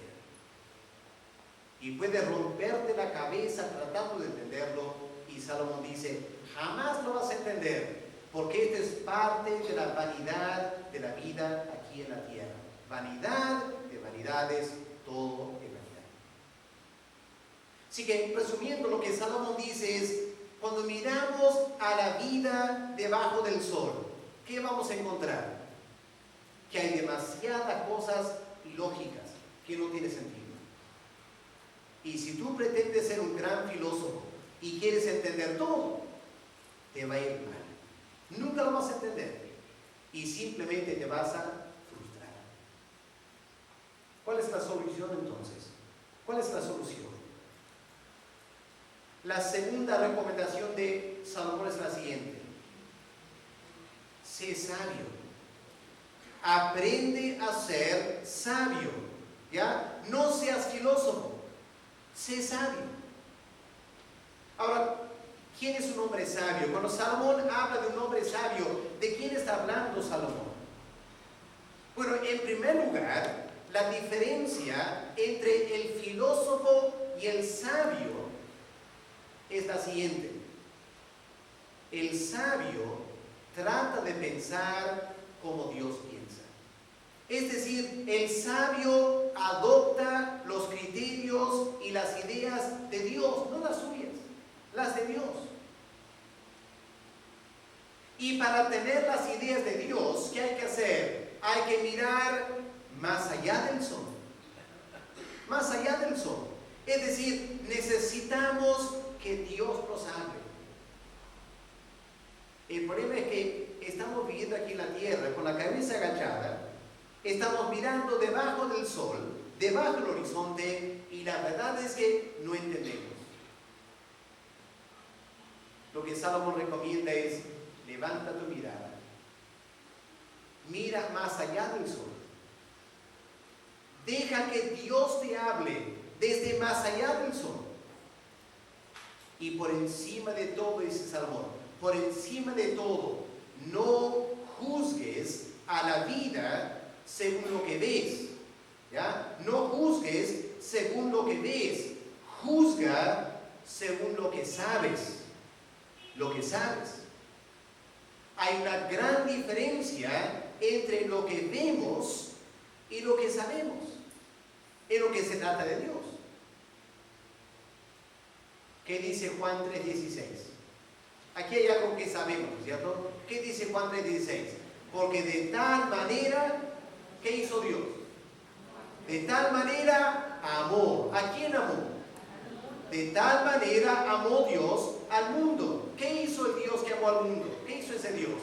Speaker 1: Y puede romperte la cabeza tratando de entenderlo. Y Salomón dice, jamás lo vas a entender, porque esto es parte de la vanidad de la vida aquí en la tierra. Vanidad de vanidades, todo es vanidad. Así que, resumiendo, lo que Salomón dice es, cuando miramos a la vida debajo del sol, ¿qué vamos a encontrar? Que hay demasiadas cosas ilógicas que no tienen sentido. Y si tú pretendes ser un gran filósofo y quieres entender todo, te va a ir mal. Nunca lo vas a entender. Y simplemente te vas a frustrar. ¿Cuál es la solución entonces? ¿Cuál es la solución? La segunda recomendación de Salomón es la siguiente. Sé sabio. Aprende a ser sabio. ¿Ya? No seas filósofo. Sé sabio. Ahora, ¿quién es un hombre sabio? Cuando Salomón habla de un hombre sabio, ¿de quién está hablando Salomón? Bueno, en primer lugar, la diferencia entre el filósofo y el sabio es la siguiente. El sabio trata de pensar como Dios piensa. Es decir, el sabio adopta los criterios y las ideas de Dios, no las suyas, las de Dios. Y para tener las ideas de Dios, ¿qué hay que hacer? Hay que mirar más allá del sol. Más allá del sol. Es decir, necesitamos que Dios nos hable. El problema es que estamos viviendo aquí en la tierra con la cabeza agachada, estamos mirando debajo del sol, debajo del horizonte, y la verdad es que no entendemos. Lo que Salomón recomienda es: levanta tu mirada, mira más allá del sol, deja que Dios te hable desde más allá del sol. Y por encima de todo, dice Salomón, por encima de todo, no juzgues a la vida según lo que ves. ¿Ya? No juzgues según lo que ves, juzga según lo que sabes. Lo que sabes. Hay una gran diferencia entre lo que vemos y lo que sabemos, en lo que se trata de Dios. ¿Qué dice Juan 3:16? Aquí hay algo que sabemos, ¿cierto? ¿Qué dice Juan 3:16? Porque de tal manera, ¿qué hizo Dios? De tal manera amó. ¿A quién amó? De tal manera amó Dios al mundo. ¿Qué hizo el Dios que amó al mundo? ¿Qué hizo ese Dios?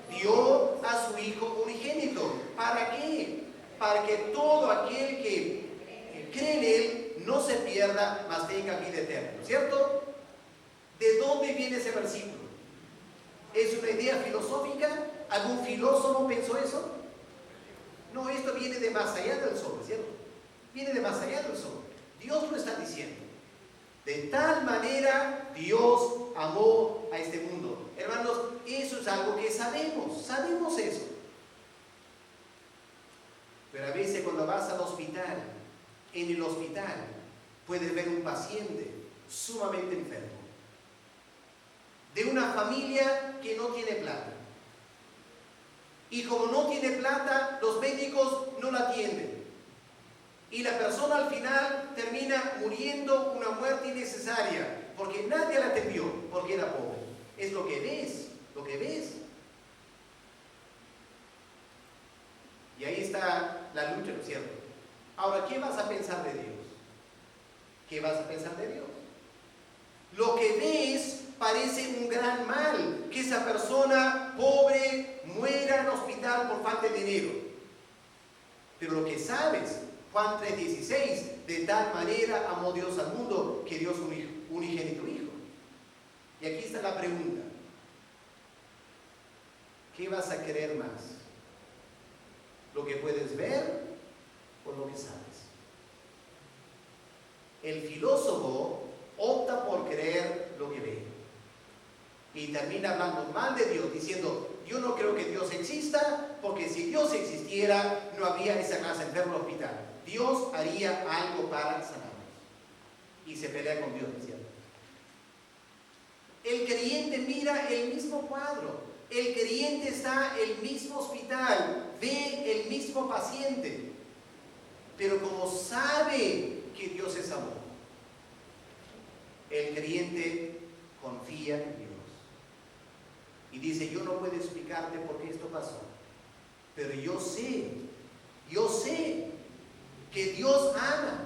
Speaker 1: Dio a su Hijo unigénito. ¿Para qué? Para que todo aquel que cree en Él no se pierda, mas tenga vida eterna. ¿Cierto? ¿De dónde viene ese versículo? ¿Es una idea filosófica? ¿Algún filósofo pensó eso? No, esto viene de más allá del sol, ¿cierto? Viene de más allá del sol. Dios lo está diciendo. De tal manera Dios amó a este mundo. Hermanos, eso es algo que sabemos eso. Pero a veces cuando vas al hospital, en el hospital, puedes ver un paciente sumamente enfermo, de una familia que no tiene plata. Y como no tiene plata, los médicos no la atienden. Y la persona al final termina muriendo una muerte innecesaria, porque nadie la atendió, porque era pobre. Es lo que ves, lo que ves. Y ahí está la lucha, ¿no es cierto? Ahora, ¿qué vas a pensar de Dios? ¿Qué vas a pensar de Dios? Lo que ves parece un gran mal, que esa persona pobre muera en hospital por falta de dinero. Pero lo que sabes, Juan 3:16, de tal manera amó Dios al mundo que dio su unigénito Hijo. Y aquí está la pregunta: ¿qué vas a querer más? ¿Lo que puedes ver o lo que sabes? El filósofo opta por creer lo que ve y termina hablando mal de Dios, diciendo: yo no creo que Dios exista, porque si Dios existiera no había esa clase enferma en el hospital. Dios haría algo para sanarnos. Y se pelea con Dios, ¿cierto? El creyente mira el mismo cuadro. El creyente está en el mismo hospital, ve el mismo paciente, pero como sabe que Dios es amor, el creyente confía en Dios y dice: yo no puedo explicarte por qué esto pasó, pero yo sé que Dios ama,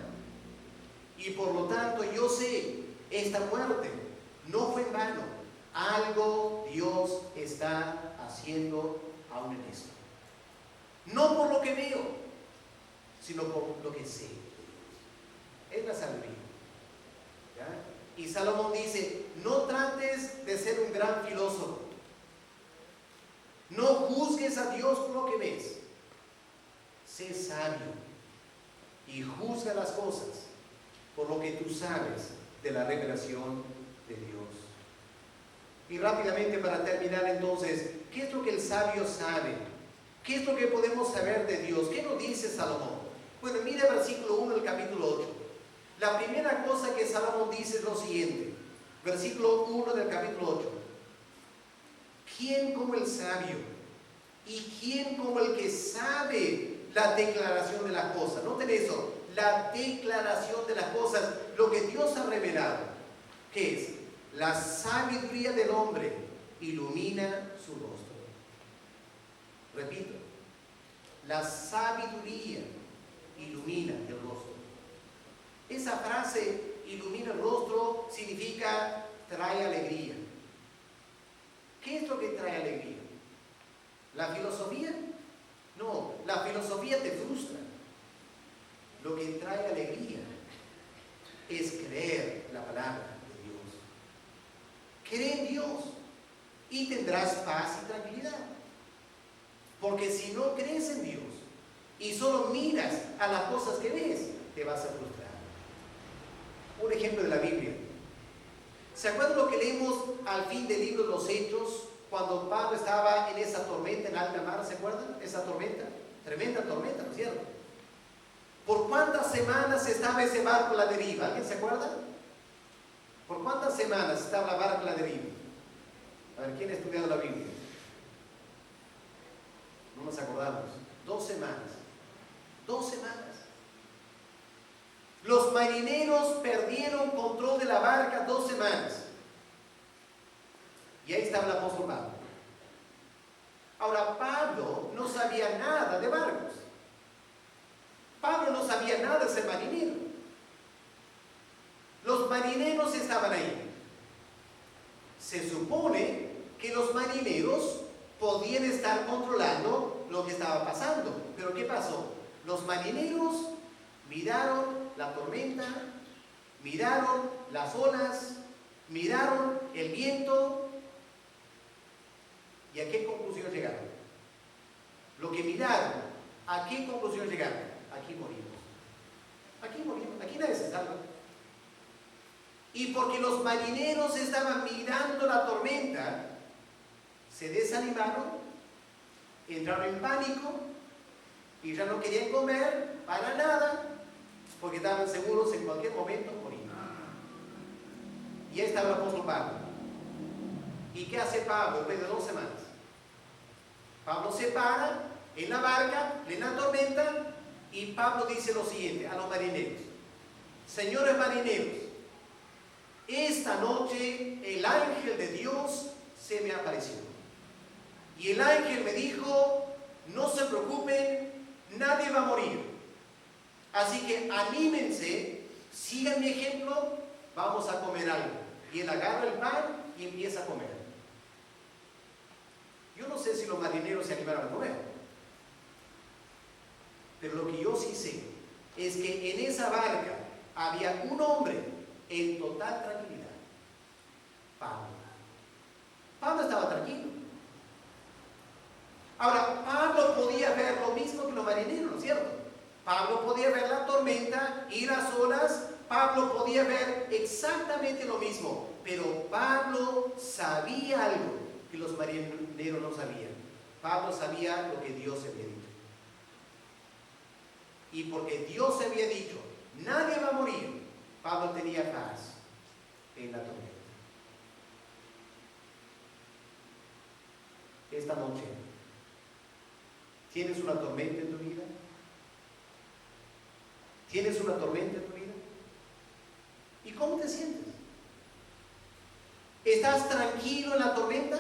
Speaker 1: y por lo tanto yo sé, esta muerte no fue en vano. algo Dios está haciendo aún en esto. No por lo que veo, sino por lo que sé. Es la sabiduría. ¿Ya? Y Salomón dice, no trates de ser un gran filósofo. No juzgues a Dios por lo que ves. Sé sabio y juzga las cosas por lo que tú sabes de la revelación de Dios. Y rápidamente para terminar entonces, ¿qué es lo que el sabio sabe? ¿Qué es lo que podemos saber de Dios? ¿Qué nos dice Salomón? Bueno, mira el versículo 1 del capítulo 8. La primera cosa que Salomón dice es lo siguiente. Versículo 1 del capítulo 8. ¿Quién como el sabio? ¿Y quién como el que sabe la declaración de las cosas? Noten eso, la declaración de las cosas, lo que Dios ha revelado. ¿Qué es? La sabiduría del hombre ilumina su rostro. Repito, la sabiduría ilumina el rostro. Esa frase, ilumina el rostro, significa trae alegría. ¿Qué es lo que trae alegría? ¿La filosofía? No, la filosofía te frustra. Lo que trae alegría es creer la palabra de Dios. Cree en Dios y tendrás paz y tranquilidad. Porque si no crees en Dios y solo miras a las cosas que ves, te vas a frustrar. Un ejemplo de la Biblia. ¿Se acuerdan lo que leímos al fin del libro de los Hechos? Cuando Pablo estaba en esa tormenta en alta mar, ¿se acuerdan? Esa tormenta, tremenda tormenta, ¿no es cierto? ¿Por cuántas semanas estaba ese barco a la deriva? ¿Alguien se acuerda? ¿Por cuántas semanas estaba el barco a la deriva? A ver, ¿quién ha estudiado la Biblia? No nos acordamos. 2 semanas. 2 semanas. Los marineros perdieron control de la barca 2 semanas. Y ahí estaba el apóstol Pablo. Ahora, Pablo no sabía nada de barcos. Pablo no sabía nada de ser marinero. Los marineros estaban ahí. Se supone que los marineros podían estar controlando lo que estaba pasando. Pero ¿qué pasó? Los marineros miraron la tormenta, miraron las olas, miraron el viento. ¿Y a qué conclusión llegaron? Lo que miraron, ¿a qué conclusión llegaron? Aquí morimos. Aquí morimos. Aquí nadie se salva. Y porque los marineros estaban mirando la tormenta, se desanimaron, entraron en pánico y ya no querían comer para nada, porque estaban seguros en cualquier momento morir. Y ahí estaba el apóstol Pablo. ¿Y qué hace Pablo después de 2 semanas? Pablo se para en la barca, en la tormenta, y Pablo dice lo siguiente a los marineros: señores marineros, esta noche el ángel de Dios se me apareció. Y el ángel me dijo, no se preocupen, nadie va a morir. Así que anímense, sigan mi ejemplo, vamos a comer algo. Y él agarra el pan y empieza a comer. Yo no sé si los marineros se animaron a comer. Pero lo que yo sí sé es que en esa barca había un hombre en total tranquilidad. Pablo. Pablo estaba tranquilo. Ahora, Pablo podía ver lo mismo que los marineros, ¿no es cierto? Pablo podía ver la tormenta y las olas. Pablo podía ver exactamente lo mismo. Pero Pablo sabía algo que los marineros no sabían. Pablo sabía lo que Dios había dicho. Y porque Dios había dicho, nadie va a morir, Pablo tenía paz en la tormenta. Esta noche, ¿tienes una tormenta en tu vida? ¿Tienes una tormenta en tu vida? ¿Y cómo te sientes? ¿Estás tranquilo en la tormenta?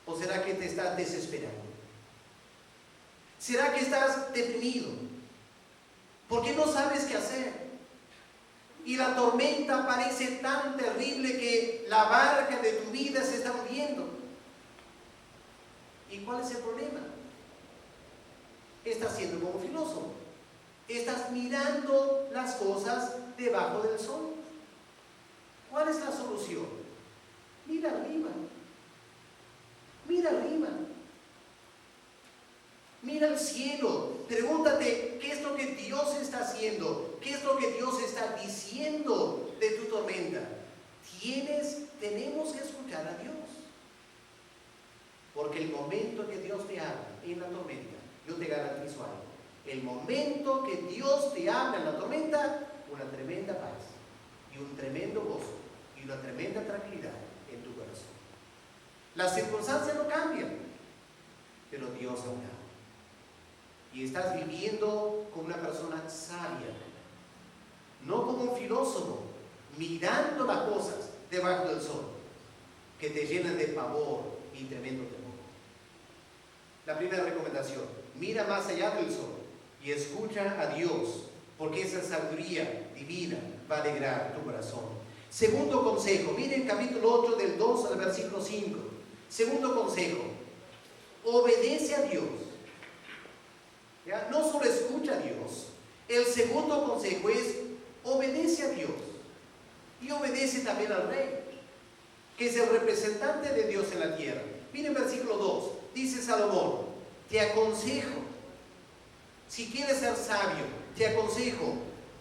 Speaker 1: ¿O será que te estás desesperando? ¿Será que estás deprimido? ¿Por qué no sabes qué hacer? y la tormenta parece tan terrible que la barca de tu vida se está hundiendo. ¿Y cuál es el problema? Estás siendo como filósofo. Estás mirando las cosas debajo del sol. ¿Cuál es la solución? Mira arriba. Mira arriba. Mira el cielo. Pregúntate qué es lo que Dios está haciendo. ¿Qué es lo que Dios está diciendo de tu tormenta? Tenemos que escuchar a Dios. Porque el momento que Dios te habla en la tormenta, yo te garantizo algo. El momento que Dios te habla en la tormenta, una tremenda paz y un tremendo gozo y una tremenda tranquilidad en tu corazón. Las circunstancias no cambian, pero Dios habla. Y estás viviendo como una persona sabia, no como un filósofo, mirando las cosas debajo del sol, que te llenan de pavor y tremendo temor. La primera recomendación: mira más allá del sol y escucha a Dios, porque esa sabiduría divina va a alegrar tu corazón. Segundo consejo, miren capítulo 8 del 2 al versículo 5. Segundo consejo: obedece a Dios. ¿Ya? No solo escucha a Dios. El segundo consejo es: obedece a Dios. Y obedece también al rey, que es el representante de Dios en la tierra. Miren versículo 2, dice Salomón: te aconsejo, si quieres ser sabio, te aconsejo,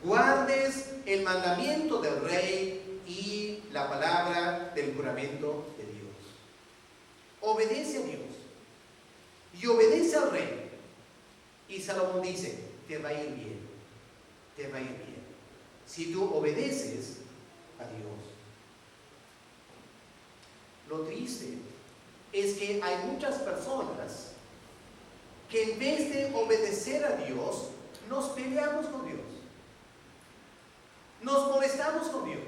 Speaker 1: guardes el mandamiento del rey y la palabra del juramento de Dios. Obedece a Dios y obedece al rey. Y Salomón dice: te va a ir bien, te va a ir bien, si tú obedeces a Dios. Lo triste es que hay muchas personas que en vez de obedecer a Dios, nos peleamos con Dios, nos molestamos con Dios.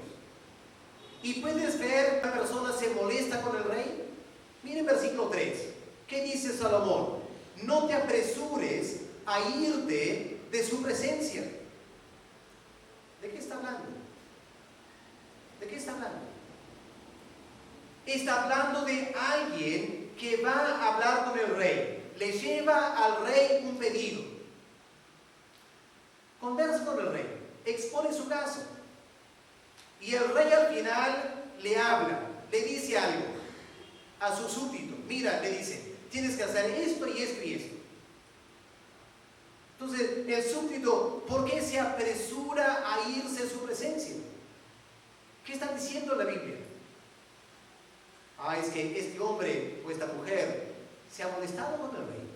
Speaker 1: Y puedes ver que la persona se molesta con el rey. Miren versículo 3, ¿qué dice Salomón? No te apresures a irte de su presencia. ¿De qué está hablando? ¿De qué está hablando? Está hablando de alguien que va a hablar con el rey. Le lleva al rey un pedido. Conversa con el rey, expone su caso. Y el rey al final le habla, le dice algo a su súbdito. Mira, le dice: tienes que hacer esto y esto y esto. Entonces, el súbdito, ¿por qué se apresura a irse de su presencia? ¿Qué está diciendo la Biblia? Es que este hombre o esta mujer se ha molestado con el rey.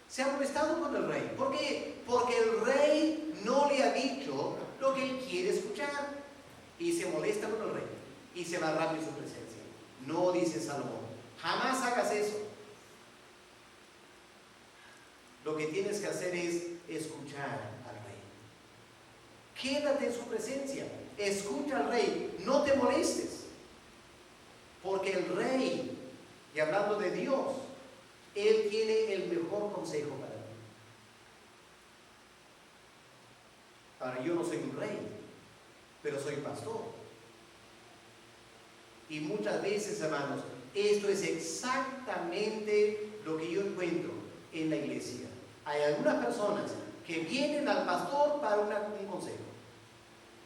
Speaker 1: Se ha molestado con el rey. ¿Por qué? Porque el rey no le ha dicho lo que él quiere escuchar. Y se molesta con el rey. Y se va rápido de su presencia. No, dice Salomón, jamás hagas eso. Lo que tienes que hacer es escuchar al rey. Quédate en su presencia. Escucha al rey. No te molestes. Porque el rey, y hablando de Dios, Él tiene el mejor consejo para ti. Ahora, yo no soy un rey, pero soy pastor. Y muchas veces, hermanos, esto es exactamente lo que yo encuentro en la iglesia. Hay algunas personas que vienen al pastor para un consejo.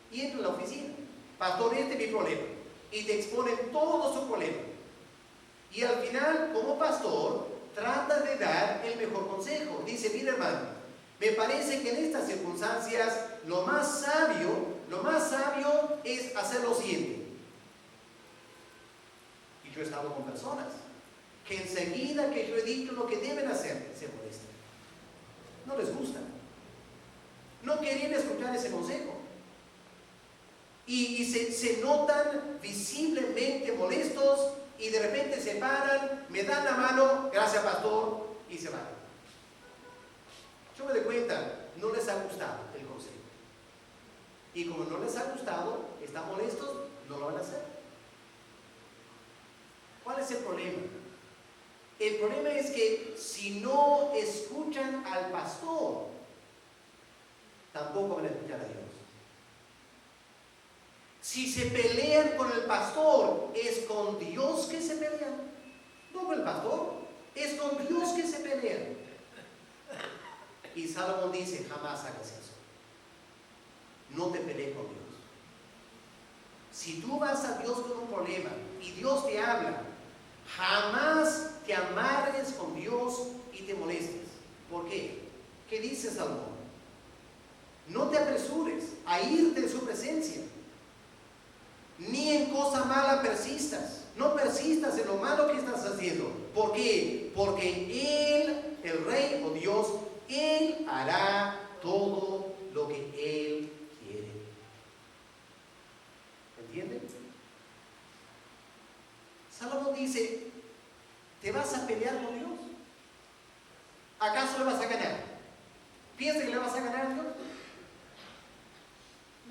Speaker 1: Y entran a la oficina: pastor, este es mi problema. Y te exponen todo su problema. Y al final, como pastor, trata de dar el mejor consejo. Dice: mira, hermano, me parece que en estas circunstancias lo más sabio es hacer lo siguiente. Y yo he estado con personas que enseguida que yo he dicho lo que deben hacer, se molestan. No les gusta. No querían escuchar ese consejo. Y se notan visiblemente molestos, y de repente se paran, me dan la mano, gracias pastor, y se van. Yo me doy cuenta, no les ha gustado el consejo. Y como no les ha gustado, están molestos, no lo van a hacer. ¿Cuál es el problema? El problema es que si no escuchan al pastor, tampoco van a escuchar a Dios. Si se pelean con el pastor, ¿es con Dios que se pelean? No con el pastor, es con Dios que se pelean. Y Salomón dice, jamás hagas eso. No te pelees con Dios. Si tú vas a Dios con un problema y Dios te habla, jamás te amarres con Dios y te molestes. ¿Por qué? ¿Qué dice Salomón? No te apresures a irte de su presencia, ni en cosa mala persistas. No persistas en lo malo que estás haciendo. ¿Por qué? Porque Él, el Rey o Dios, Él hará todo lo que Él quiere. ¿Entienden? Salomón dice, ¿te vas a pelear con Dios? ¿Acaso le vas a ganar? ¿Piensas que le vas a ganar a Dios?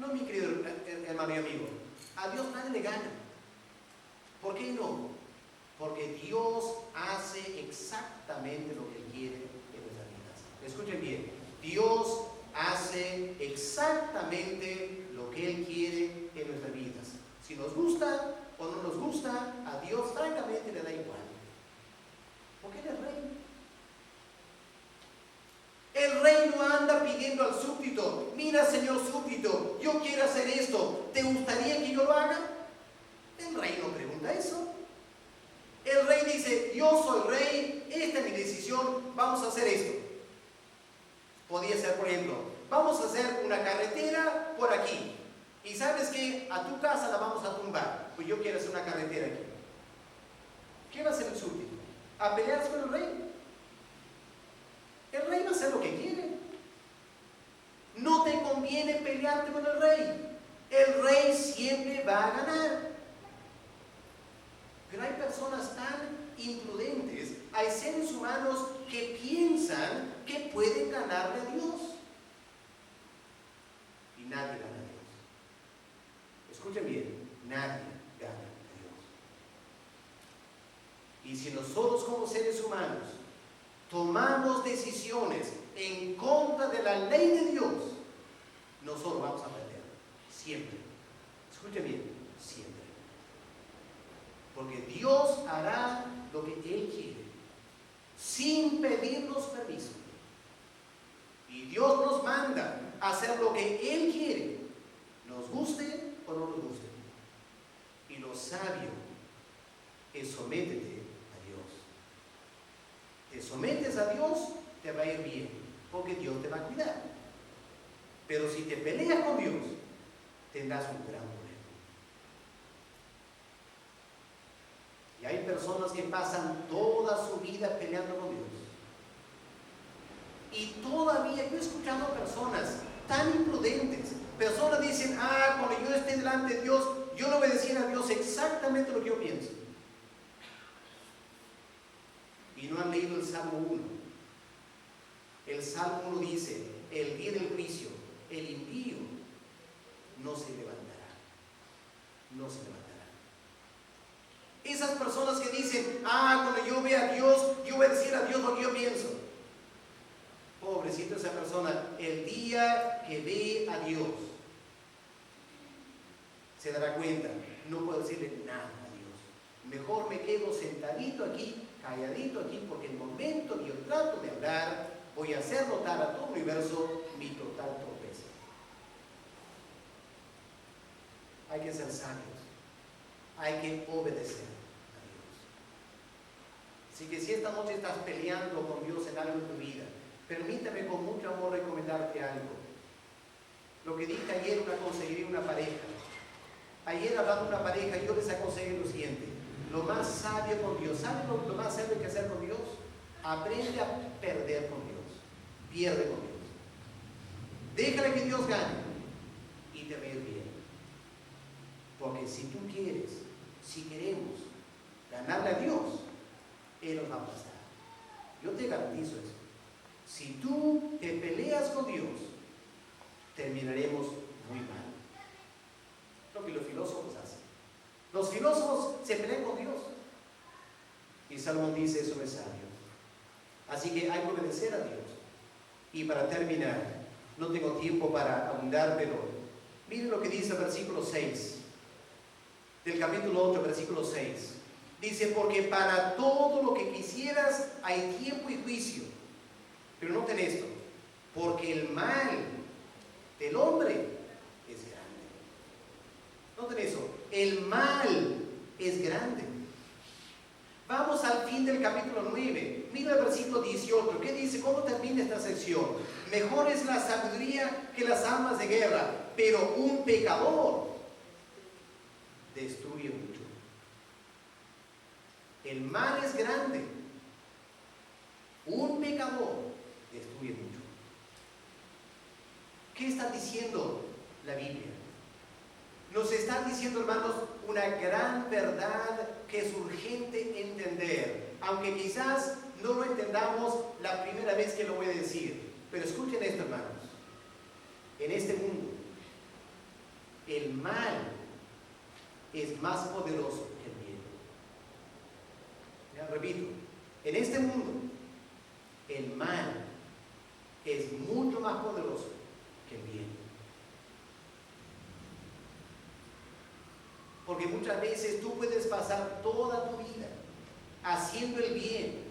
Speaker 1: No, mi querido hermano y amigo. A Dios nadie le gana. ¿Por qué no? Porque Dios hace exactamente lo que Él quiere en nuestras vidas. Escuchen bien. Dios hace exactamente lo que Él quiere en nuestras vidas. Si nos gusta o no nos gusta, a Dios francamente le da igual. Porque Él es Rey. El rey no anda pidiendo al súbdito, mira señor súbdito, yo quiero hacer esto, ¿te gustaría que yo lo haga? El rey no pregunta eso. El rey dice, yo soy rey, esta es mi decisión, vamos a hacer esto. Podría ser, por ejemplo, vamos a hacer una carretera por aquí. Y sabes que a tu casa la vamos a tumbar, pues yo quiero hacer una carretera aquí. ¿Qué va a hacer el súbdito? ¿A pelearse con el rey? El rey va a hacer lo que quiere. No te conviene pelearte con el rey. El rey siempre va a ganar. Pero hay personas tan imprudentes, hay seres humanos que piensan que pueden ganarle a Dios. Y nadie gana a Dios. Escuchen bien, nadie gana a Dios. Y si nosotros como seres humanos tomamos decisiones en contra de la ley de Dios, nosotros vamos a perder. Siempre. Escuchen bien, siempre. Porque Dios hará lo que Él quiere, sin pedirnos permiso. Y Dios nos manda a hacer lo que Él quiere, nos guste o no nos guste. Y lo sabio es sométete. Te sometes a Dios, te va a ir bien, porque Dios te va a cuidar. Pero si te peleas con Dios, tendrás un gran problema. Y hay personas que pasan toda su vida peleando con Dios. Y todavía yo he escuchado personas tan imprudentes. Personas dicen, cuando yo esté delante de Dios, yo le obedeceré a Dios exactamente lo que yo pienso. Y no han leído el Salmo 1. El Salmo 1 dice, el día del juicio, el impío no se levantará. No se levantará. Esas personas que dicen, cuando yo vea a Dios, yo voy a decir a Dios lo que yo pienso. Pobrecito esa persona, el día que ve a Dios, se dará cuenta, no puedo decirle nada a Dios. Mejor me quedo sentadito aquí, calladito aquí, porque el momento que yo trato de hablar, voy a hacer notar a todo el universo mi total torpeza. Hay que ser sabios, hay que obedecer a Dios. Así que si esta noche estás peleando con Dios en algo en tu vida, permítame con mucho amor recomendarte algo. Lo que dije ayer, una consejería, una pareja. Ayer hablando de una pareja, yo les aconsejé lo siguiente. Lo más sabio con Dios, ¿saben lo más sabio que hacer con Dios? Aprende a perder con Dios. Pierde con Dios. Déjale que Dios gane y te va a ir bien. Porque si tú quieres, si queremos ganarle a Dios, Él nos va a aplastar. Yo te garantizo eso. Si tú te peleas con Dios, terminaremos muy mal. Lo que los filósofos hacen. Los filósofos se pelean con Dios. Y Salomón dice, eso no es sabio. Así que hay que obedecer a Dios. Y para terminar, no tengo tiempo para abundar, pero miren lo que dice el versículo 6. del capítulo 8, versículo 6. Dice, porque para todo lo que quisieras hay tiempo y juicio. Pero noten esto, porque el mal del hombre es grande. Noten eso, el mal es grande. Vamos al fin del capítulo 9. Mira el versículo 18. ¿Qué dice? ¿Cómo termina esta sección? Mejor es la sabiduría que las armas de guerra, pero un pecador destruye mucho. El mal es grande. Un pecador destruye mucho. ¿Qué está diciendo la Biblia? Nos está diciendo, hermanos, una gran verdad que es urgente entender, aunque quizás no lo entendamos la primera vez que lo voy a decir. Pero escuchen esto, hermanos. En este mundo, el mal es más poderoso que el bien. Ya, repito, en este mundo, el mal es mucho más poderoso que el bien. Porque muchas veces tú puedes pasar toda tu vida haciendo el bien,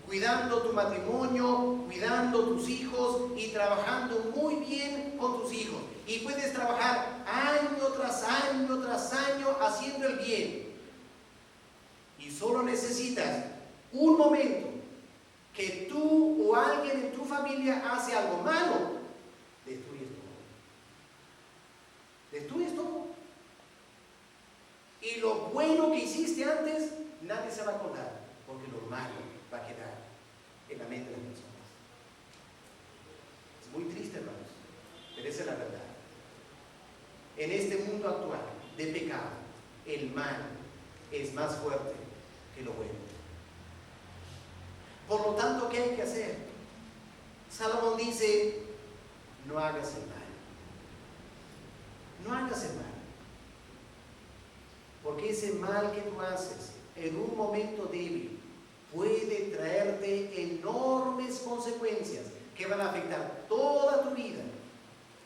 Speaker 1: cuidando tu matrimonio, cuidando tus hijos y trabajando muy bien con tus hijos. Y puedes trabajar año tras año tras año haciendo el bien. Y solo necesitas un momento que tú o alguien en tu familia hace algo malo, destruyes todo. Destruyes todo. Y lo bueno que hiciste antes, nadie se va a acordar, porque lo malo va a quedar en la mente de las personas. Es muy triste, hermanos, pero esa es la verdad. En este mundo actual de pecado, el mal es más fuerte que lo bueno. Por lo tanto, ¿qué hay que hacer? Salomón dice, no hagas el mal. No hagas el mal. Porque ese mal que tú haces en un momento débil puede traerte enormes consecuencias que van a afectar toda tu vida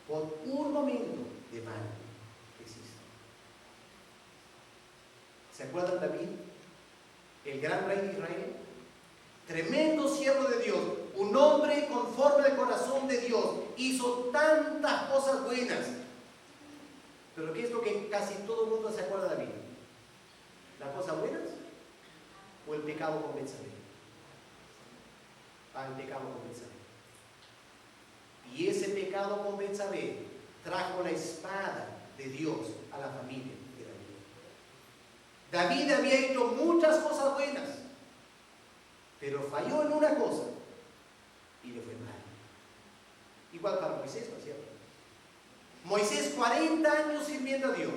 Speaker 1: por un momento de mal que existe. ¿Se acuerdan de David? El gran rey de Israel. Tremendo siervo de Dios, un hombre conforme al corazón de Dios, hizo tantas cosas buenas. Pero ¿qué es lo que casi todo el mundo se acuerda de David? ¿Las cosas buenas o el pecado con Betsabé? El pecado con Betsabé. Y ese pecado con Betsabé trajo la espada de Dios a la familia de David. David había hecho muchas cosas buenas, pero falló en una cosa y le fue mal. Igual para Moisés, ¿no es cierto? Moisés 40 años sirviendo a Dios.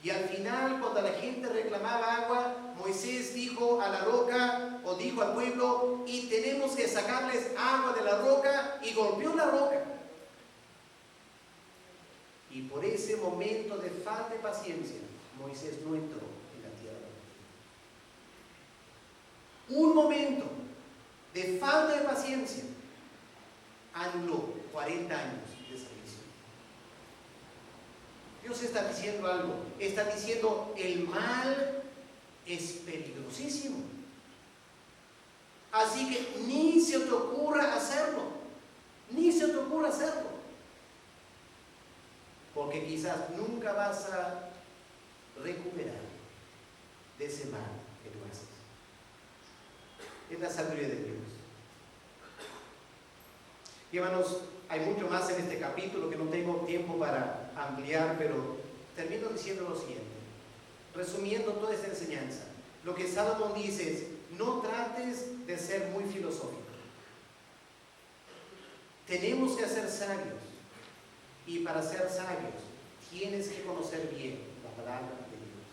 Speaker 1: Y al final, cuando la gente reclamaba agua, Moisés dijo a la roca, o dijo al pueblo, y tenemos que sacarles agua de la roca, y golpeó la roca. Y por ese momento de falta de paciencia, Moisés no entró en la tierra prometida. Un momento de falta de paciencia anuló 40 años de servicio. Dios está diciendo algo. Está diciendo, el mal es peligrosísimo. Así que ni se te ocurra hacerlo. Ni se te ocurra hacerlo. Porque quizás nunca vas a recuperar de ese mal que tú haces. Es la sabiduría de Dios. Y hermanos, hay mucho más en este capítulo que no tengo tiempo para ampliar, pero termino diciendo lo siguiente. Resumiendo toda esta enseñanza, lo que Salomón dice es, no trates de ser muy filosófico. Tenemos que ser sabios. Y para ser sabios, tienes que conocer bien la palabra de Dios.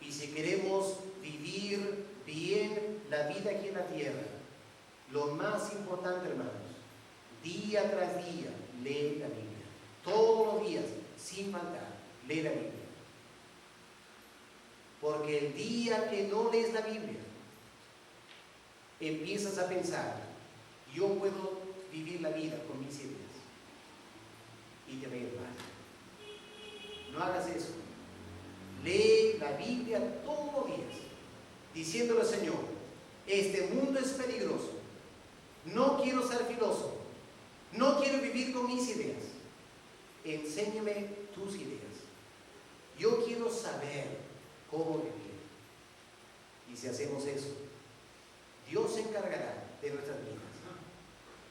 Speaker 1: Y si queremos vivir bien la vida aquí en la tierra, lo más importante, hermanos, día tras día, lee la Biblia. Todos los días, sin faltar, lee la Biblia. Porque el día que no lees la Biblia, empiezas a pensar, yo puedo vivir la vida con mis ideas. Y te va a ir mal. No hagas eso. Lee la Biblia todos los días, diciéndole al Señor, este mundo es peligroso. No quiero ser filósofo. No quiero vivir con mis ideas. Enséñame tus ideas. Yo quiero saber cómo vivir. Y si hacemos eso, Dios se encargará de nuestras vidas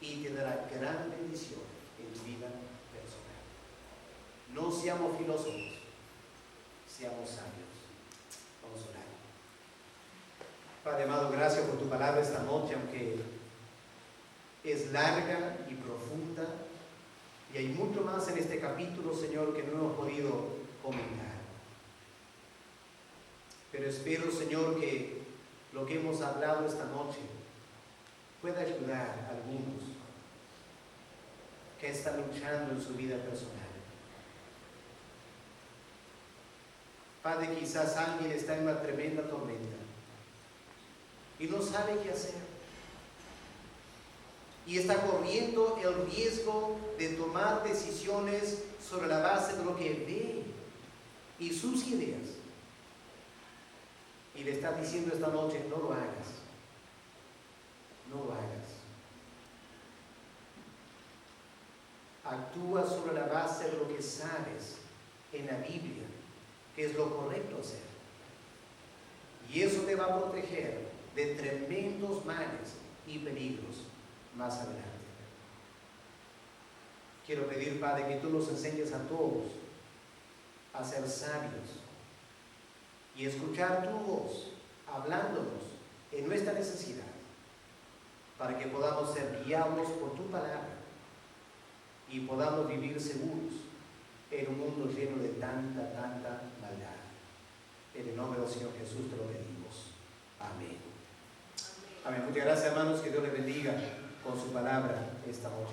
Speaker 1: y te dará gran bendición en tu vida personal. No seamos filósofos, seamos sabios. Vamos a orar. Padre amado, gracias por tu palabra esta noche, aunque es larga y profunda, y hay mucho más en este capítulo, Señor, que no hemos podido comentar. Pero espero, Señor, que lo que hemos hablado esta noche pueda ayudar a algunos que están luchando en su vida personal. Padre, quizás alguien está en una tremenda tormenta y no sabe qué hacer. Y está corriendo el riesgo de tomar decisiones sobre la base de lo que ve y sus ideas. Y le está diciendo esta noche, no lo hagas. No lo hagas. Actúa sobre la base de lo que sabes en la Biblia, que es lo correcto hacer. Y eso te va a proteger de tremendos males y peligros más adelante. Quiero pedir, Padre, que tú nos enseñes a todos a ser sabios y escuchar tu voz hablándonos en nuestra necesidad, para que podamos ser guiados por tu palabra y podamos vivir seguros en un mundo lleno de tanta maldad. En el nombre del Señor Jesús te lo pedimos. Amén. Amén. Muchas gracias, hermanos. Que Dios les bendiga con su palabra esta noche.